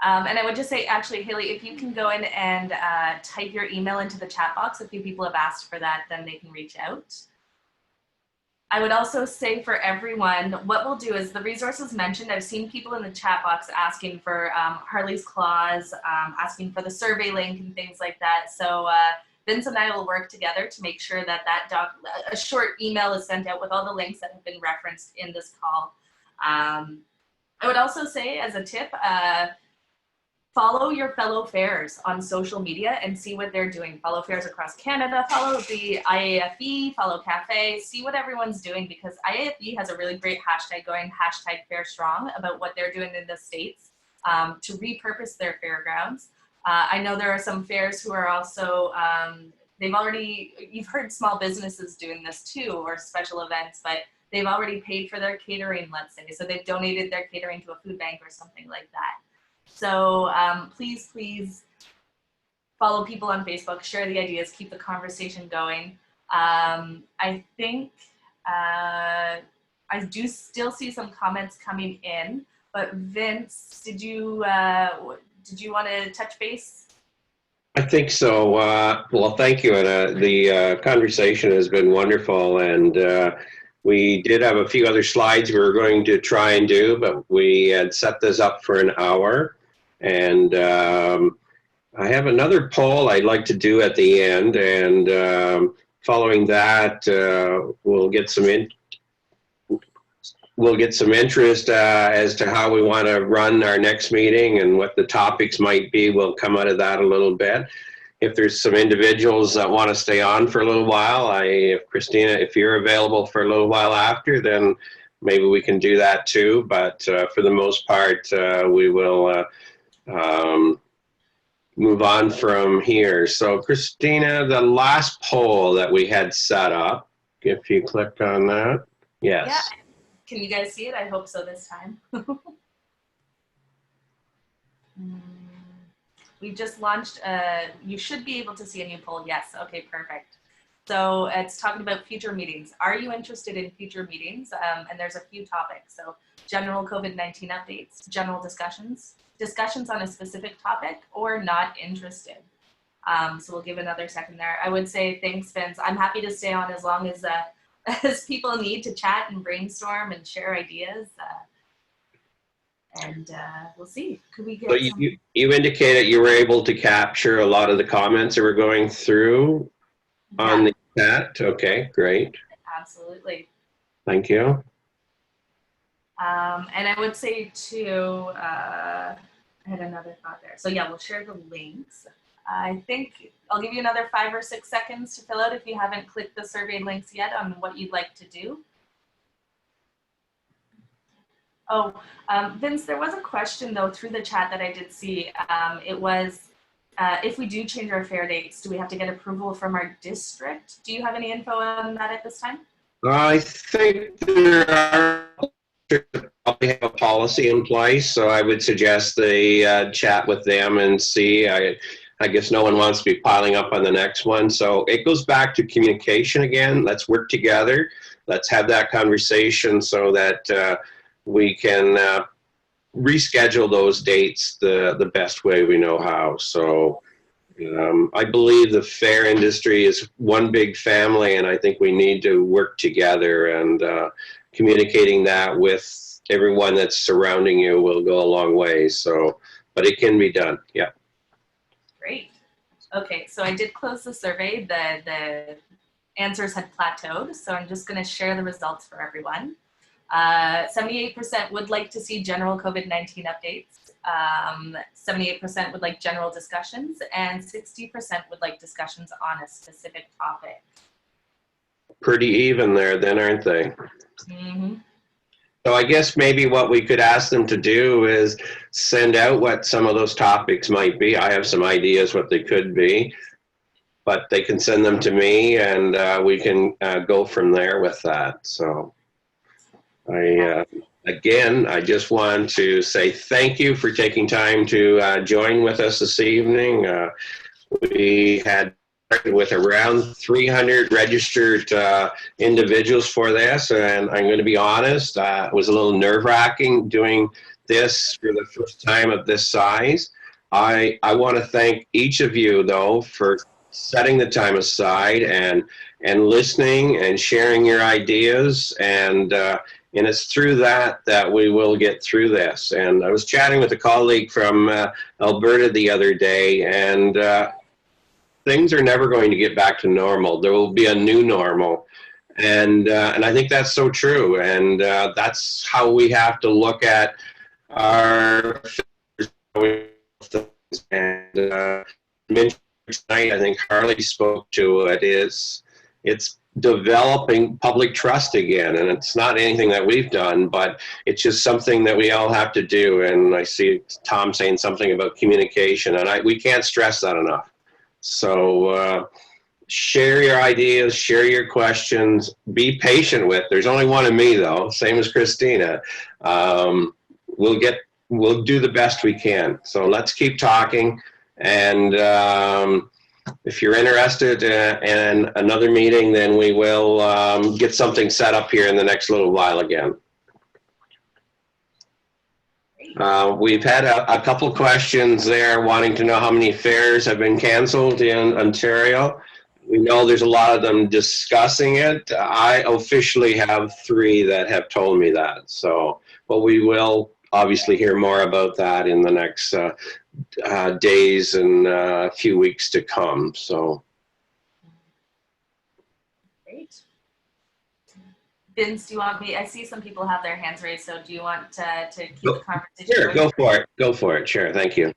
And I would just say, actually, Haley, if you can go in and type your email into the chat box, a few people have asked for that, then they can reach out. I would also say for everyone, what we'll do is the resources mentioned, I've seen people in the chat box asking for Harley's Clause, asking for the survey link and things like that. So Vince and I will work together to make sure that a short email is sent out with all the links that have been referenced in this call. I would also say, as a tip, follow your fellow fairs on social media and see what they're doing. Follow fairs across Canada, follow the IAFE, follow Cafe, see what everyone's doing, because IAFE has a really great hashtag going, #FairStrong, about what they're doing in the States to repurpose their fairgrounds. I know there are some fairs who are also, you've heard small businesses doing this too, or special events, but they've already paid for their catering, let's say. So they've donated their catering to a food bank or something like that. So please, please follow people on Facebook, share the ideas, keep the conversation going. I think I do still see some comments coming in, but Vince, did you want to touch base? I think so. Well, thank you. And the conversation has been wonderful. And we did have a few other slides we were going to try and do, but we had set this up for an hour. And I have another poll I'd like to do at the end. And following that, we'll get some interest as to how we want to run our next meeting and what the topics might be. We'll come out of that a little bit. If there's some individuals that want to stay on for a little while, if Christina, if you're available for a little while after, then maybe we can do that too. But for the most part, we will move on from here. So Christina, the last poll that we had set up, if you click on that. Yes. Yeah. Can you guys see it? I hope so this time. We just launched, you should be able to see a new poll. Yes, okay, perfect. So it's talking about future meetings. Are you interested in future meetings? And there's a few topics. So general COVID-19 updates, general discussions on a specific topic, or not interested. So we'll give another second there. I would say thanks, Vince. I'm happy to stay on as long as people need to chat and brainstorm and share ideas. And we'll see. Could we get so you indicated you were able to capture a lot of the comments that were going through on the chat. Okay, great. Absolutely. Thank you. And I would say too, I had another thought there. So yeah, we'll share the links. I think I'll give you another 5 or 6 seconds to fill out if you haven't clicked the survey links yet on what you'd like to do. Oh, Vince, there was a question though through the chat that I did see. It was, if we do change our fair dates, do we have to get approval from our district? Do you have any info on that at this time? I think there are probably have a policy in place, so I would suggest they chat with them and see. I guess no one wants to be piling up on the next one. So it goes back to communication again. Let's work together. Let's have that conversation so that we can reschedule those dates the best way we know how. So I believe the fair industry is one big family, and I think we need to work together, and communicating that with everyone that's surrounding you will go a long way. So, but it can be done. Yeah. Great. Okay, so I did close the survey. The answers had plateaued, so I'm just going to share the results for everyone. 78% would like to see general COVID-19 updates. 78% would like general discussions, and 60% would like discussions on a specific topic. Pretty even there then, aren't they? Mm-hmm. So I guess maybe what we could ask them to do is send out what some of those topics might be. I have some ideas what they could be, but they can send them to me, and we can go from there with that. So I again, I just want to say thank you for taking time to join with us this evening. We had with around 300 registered individuals for this, and I'm going to be honest, it was a little nerve-wracking doing this for the first time of this size. I want to thank each of you, though, for setting the time aside and listening and sharing your ideas, and it's through that we will get through this. And I was chatting with a colleague from Alberta the other day, and things are never going to get back to normal. There will be a new normal. And I think that's so true. And that's how we have to look at our things. And tonight, I think Harley spoke to it, it's developing public trust again. And it's not anything that we've done, but it's just something that we all have to do. And I see Tom saying something about communication, and we can't stress that enough. So share your ideas, share your questions, be patient with. There's only one of me, though, same as Christina. We'll do the best we can. So let's keep talking. And if you're interested in another meeting, then we will get something set up here in the next little while again. We've had a couple questions there wanting to know how many fairs have been canceled in Ontario. We know there's a lot of them discussing it. I officially have 3 that have told me that. So, but we will obviously hear more about that in the next days and a few weeks to come. So. Great. Vince, do you want me? I see some people have their hands raised, so do you want to keep the conversation Sure, going? go for it. Go for it. Sure, thank you.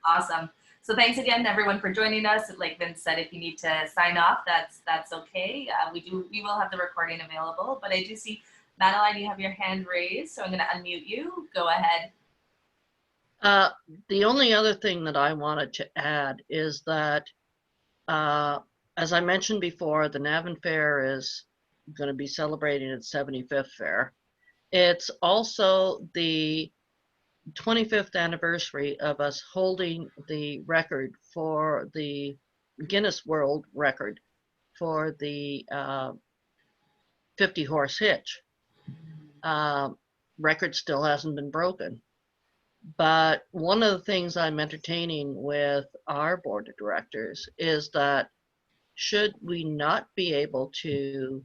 Awesome. So thanks again, everyone, for joining us. Like Vince said, if you need to sign off, that's okay. We will have the recording available, but I do see Madeline, you have your hand raised, so I'm going to unmute you. Go ahead. The only other thing that I wanted to add is that, as I mentioned before, the Navan Fair is going to be celebrating its 75th fair. It's also the 25th anniversary of us holding the record for the Guinness World Record for the 50-horse hitch. Record still hasn't been broken. But one of the things I'm entertaining with our board of directors is that should we not be able to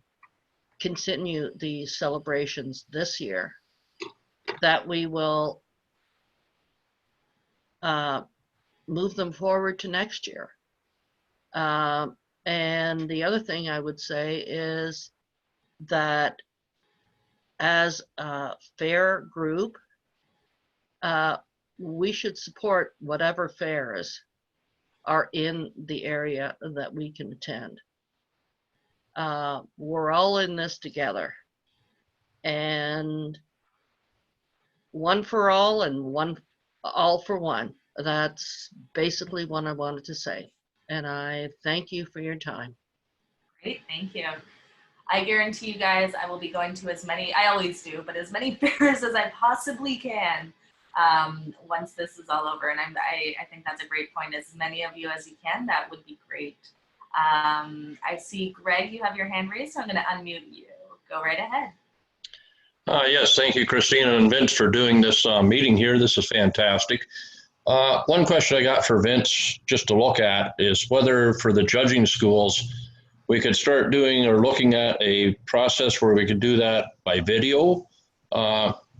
continue these celebrations this year, that we will move them forward to next year. And the other thing I would say is that as a fair group, we should support whatever fairs are in the area that we can attend. We're all in this together, and one for all and all for one. That's basically what I wanted to say. And I thank you for your time. Great, thank you. I guarantee you guys I will be going to as many, I always do, but as many fairs as I possibly can once this is all over. And I think that's a great point. As many of you as you can, that would be great. I see Greg, you have your hand raised, so I'm going to unmute you. Go right ahead. Yes, thank you, Christina and Vince, for doing this meeting here. This is fantastic. One question I got for Vince just to look at is whether for the judging schools, we could start doing or looking at a process where we could do that by video.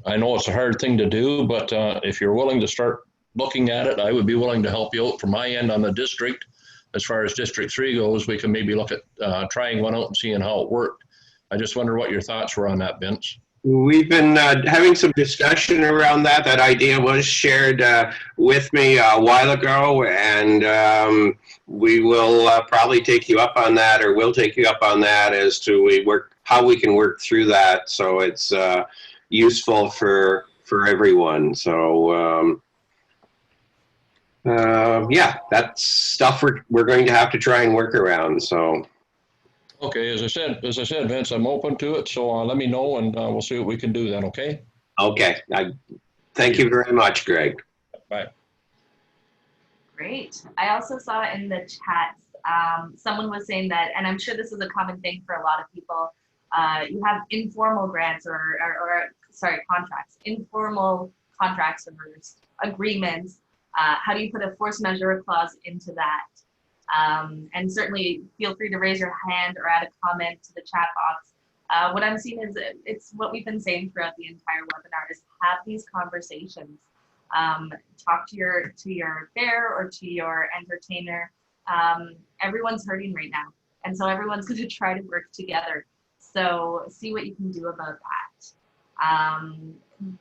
I know it's a hard thing to do, but if you're willing to start looking at it, I would be willing to help you out from my end on the district. As far as District 3 goes, we can maybe look at trying one out and seeing how it worked. I just wonder what your thoughts were on that, Vince. We've been having some discussion around that. That idea was shared with me a while ago, and we will probably take you up on that, or we'll take you up on that as to how we can work through that so it's useful for everyone. So yeah, that's stuff we're going to have to try and work around. So. Okay, as I said, Vince, I'm open to it. So let me know, and we'll see what we can do then. Okay. Okay. Thank you very much, Greg. Bye. Great. I also saw in the chats, someone was saying that, and I'm sure this is a common thing for a lot of people, you have informal grants or contracts, informal contracts or agreements. How do you put a force majeure clause into that? And certainly feel free to raise your hand or add a comment to the chat box. What I'm seeing is it's what we've been saying throughout the entire webinar is have these conversations. Talk to your fair or to your entertainer. Everyone's hurting right now, and so everyone's going to try to work together. So see what you can do about that.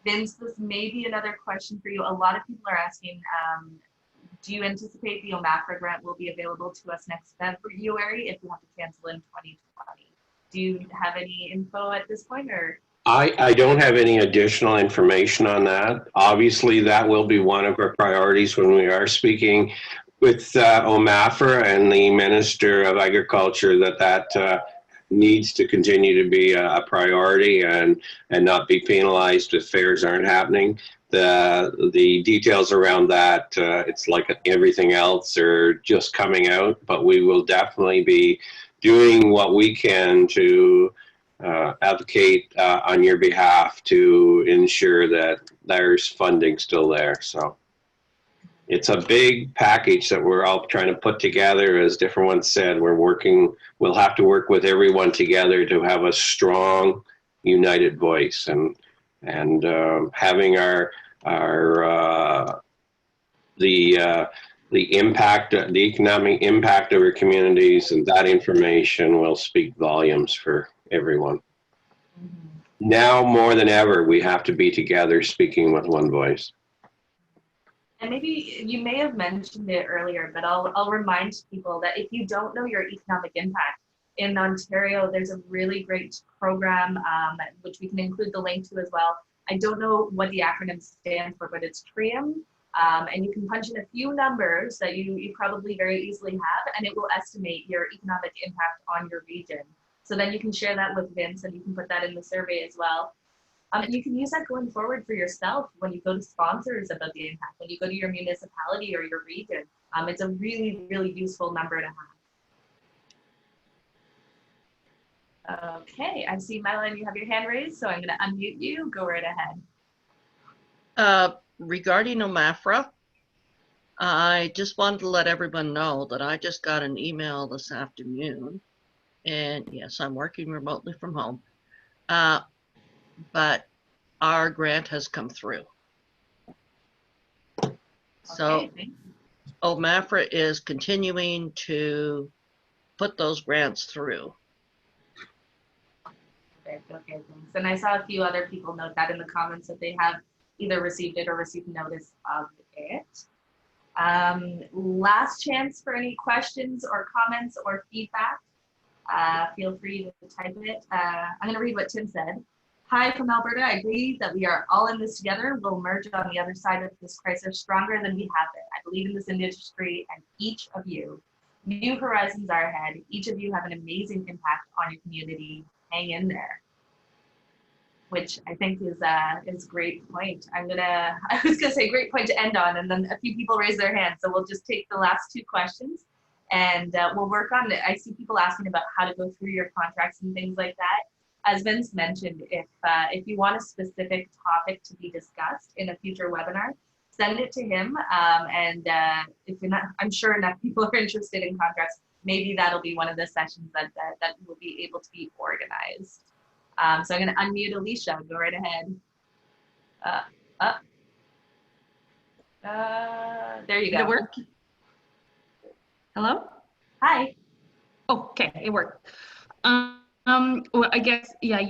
Vince, this may be another question for you. A lot of people are asking, do you anticipate the OMAFRA grant will be available to us next February if you have to cancel in 2020? Do you have any info at this point, or? I don't have any additional information on that. Obviously, that will be one of our priorities when we are speaking with OMAFRA and the Minister of Agriculture, that needs to continue to be a priority and not be penalized if fairs aren't happening. The details around that, it's like everything else, are just coming out, but we will definitely be doing what we can to advocate on your behalf to ensure that there's funding still there. So it's a big package that we're all trying to put together. As different ones said, we'll have to work with everyone together to have a strong, united voice, and having the impact, the economic impact of our communities, and that information will speak volumes for everyone. Now more than ever, we have to be together speaking with one voice. And maybe you may have mentioned it earlier, but I'll remind people that if you don't know your economic impact, in Ontario, there's a really great program, which we can include the link to as well. I don't know what the acronym stands for, but it's TRIUM. And you can punch in a few numbers that you probably very easily have, and it will estimate your economic impact on your region. So then you can share that with Vince, and you can put that in the survey as well. And you can use that going forward for yourself when you go to sponsors about the impact, when you go to your municipality or your region. It's a really, really useful number to have. Okay, I see, Madeline, you have your hand raised, so I'm going to unmute you. Go right ahead. Regarding OMAFRA, I just wanted to let everyone know that I just got an email this afternoon, and yes, I'm working remotely from home, but our grant has come through. So OMAFRA is continuing to put those grants through. Okay, thanks. And I saw a few other people note that in the comments that they have either received it or received notice of it. Last chance for any questions or comments or feedback. Feel free to type it. I'm going to read what Tim said. Hi from Alberta. I agree that we are all in this together. We'll emerge on the other side of this crisis stronger than we have been. I believe in this industry and each of you. New horizons are ahead. Each of you have an amazing impact on your community. Hang in there. Which I think is a great point. I was gonna say great point to end on, and then a few people raise their hands. So we'll just take the last two questions, and we'll work on it. I see people asking about how to go through your contracts and things like that. As Vince mentioned, if you want a specific topic to be discussed in a future webinar, send it to him. And if you're not, I'm sure enough people are interested in contracts. Maybe that'll be one of the sessions that will be able to be organized. So I'm going to unmute Alicia. Go right ahead. There you go. Did it work? Hello? Hi. Oh, okay, it worked. Well, I guess, yeah,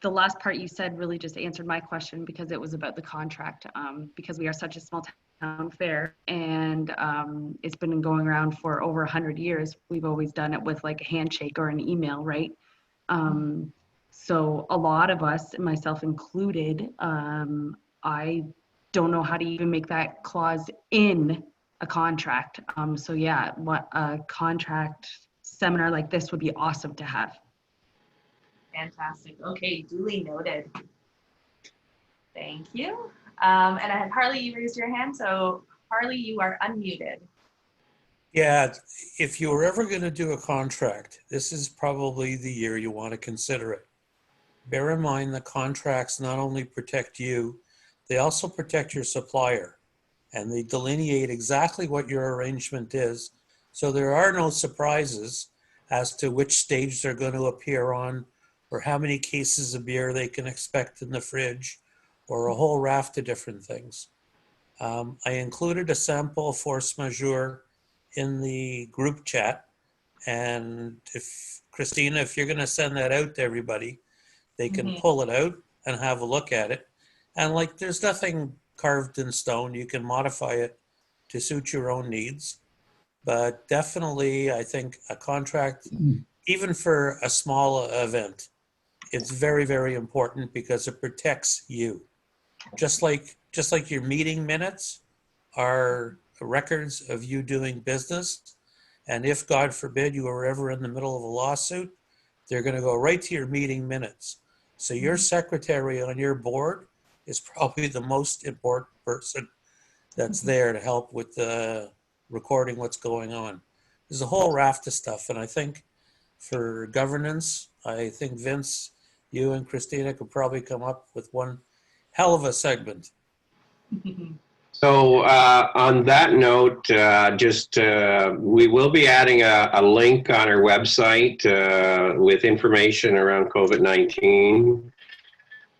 the last part you said really just answered my question, because it was about the contract, because we are such a small town fair, and it's been going around for over 100 years. We've always done it with like a handshake or an email, right? So a lot of us, myself included, I don't know how to even make that clause in a contract. So yeah, a contract seminar like this would be awesome to have. Fantastic. Okay, duly noted. Thank you. And I have Harley, you raised your hand. So Harley, you are unmuted. Yeah, if you were ever going to do a contract, this is probably the year you want to consider it. Bear in mind that contracts not only protect you, they also protect your supplier, and they delineate exactly what your arrangement is. So there are no surprises as to which stage they're going to appear on, or how many cases of beer they can expect in the fridge, or a whole raft of different things. I included a sample force majeure in the group chat. And if Christina, if you're going to send that out to everybody, they can pull it out and have a look at it. And like, there's nothing carved in stone. You can modify it to suit your own needs. But definitely, I think a contract, even for a small event, it's very, very important because it protects you. Just like your meeting minutes are records of you doing business. And if, God forbid, you are ever in the middle of a lawsuit, they're going to go right to your meeting minutes. So your secretary on your board is probably the most important person that's there to help with recording what's going on. There's a whole raft of stuff. And I think for governance, I think Vince, you and Christina could probably come up with one hell of a segment. So on that note, we will be adding a link on our website with information around COVID-19.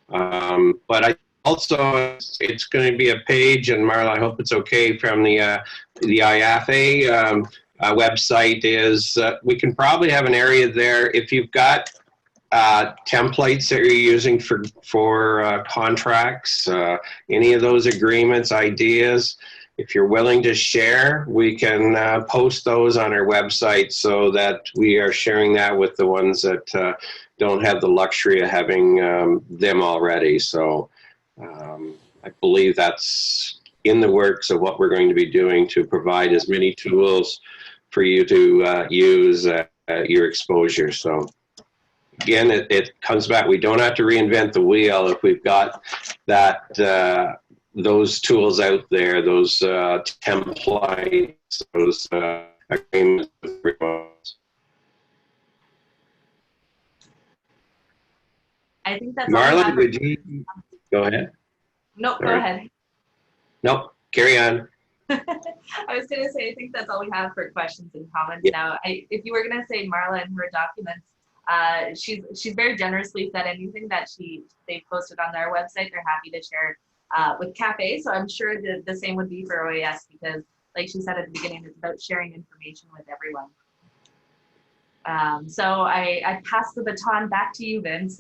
But I also, it's going to be a page, and Marla, I hope it's okay, from the IAFA website is we can probably have an area there if you've got templates that you're using for contracts, any of those agreements, ideas. If you're willing to share, we can post those on our website so that we are sharing that with the ones that don't have the luxury of having them already. So I believe that's in the works of what we're going to be doing to provide as many tools for you to use at your exposure. So again, it comes back, we don't have to reinvent the wheel if we've got that those tools out there, those templates, those agreements. I think that's all we Marla, have. would you go ahead? No, Sorry. go ahead. Nope, carry on. I was going to say, I think that's all we have for questions and comments now. If you were going to say Marla in her documents, she's very generously said anything that they posted on their website, they're happy to share with CAFE. So I'm sure the same would be for OAS, because like she said at the beginning, it's about sharing information with everyone. So I pass the baton back to you, Vince.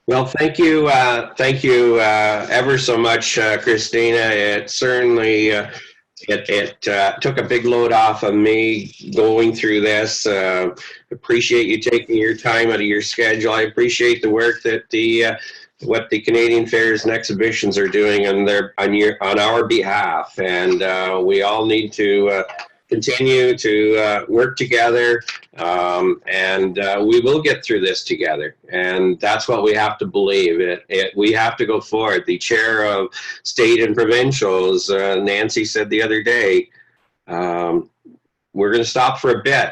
Well, thank you ever so much, Christina. It certainly it took a big load off of me going through this. Appreciate you taking your time out of your schedule. I appreciate the work that what the Canadian Fairs and Exhibitions are doing on our behalf, and we all need to continue to work together, and we will get through this together. And that's what we have to believe. We have to go forward. The chair of state and provincials, Nancy, said the other day, we're going to stop for a bit,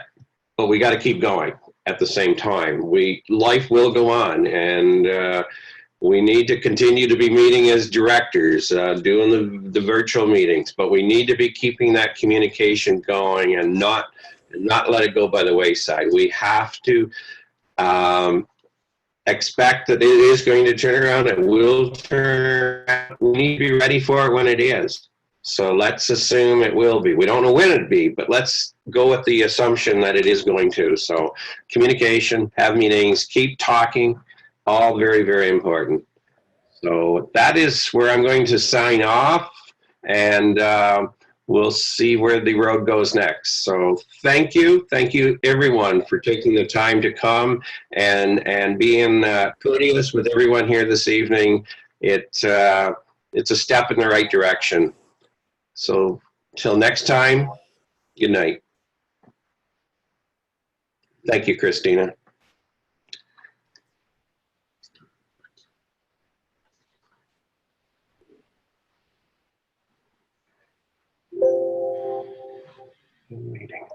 but we got to keep going at the same time. Life will go on, and we need to continue to be meeting as directors, doing the virtual meetings, but we need to be keeping that communication going and not let it go by the wayside. We have to expect that it is going to turn around. It will turn around. We need to be ready for it when it is. So let's assume it will be. We don't know when it'll be, but let's go with the assumption that it is going to. So communication, have meetings, keep talking. All very, very important. So that is where I'm going to sign off, and we'll see where the road goes next. So thank you everyone for taking the time to come and being courteous with everyone here this evening. It's a step in the right direction. So till next time, good night. Thank you, Christina. meeting.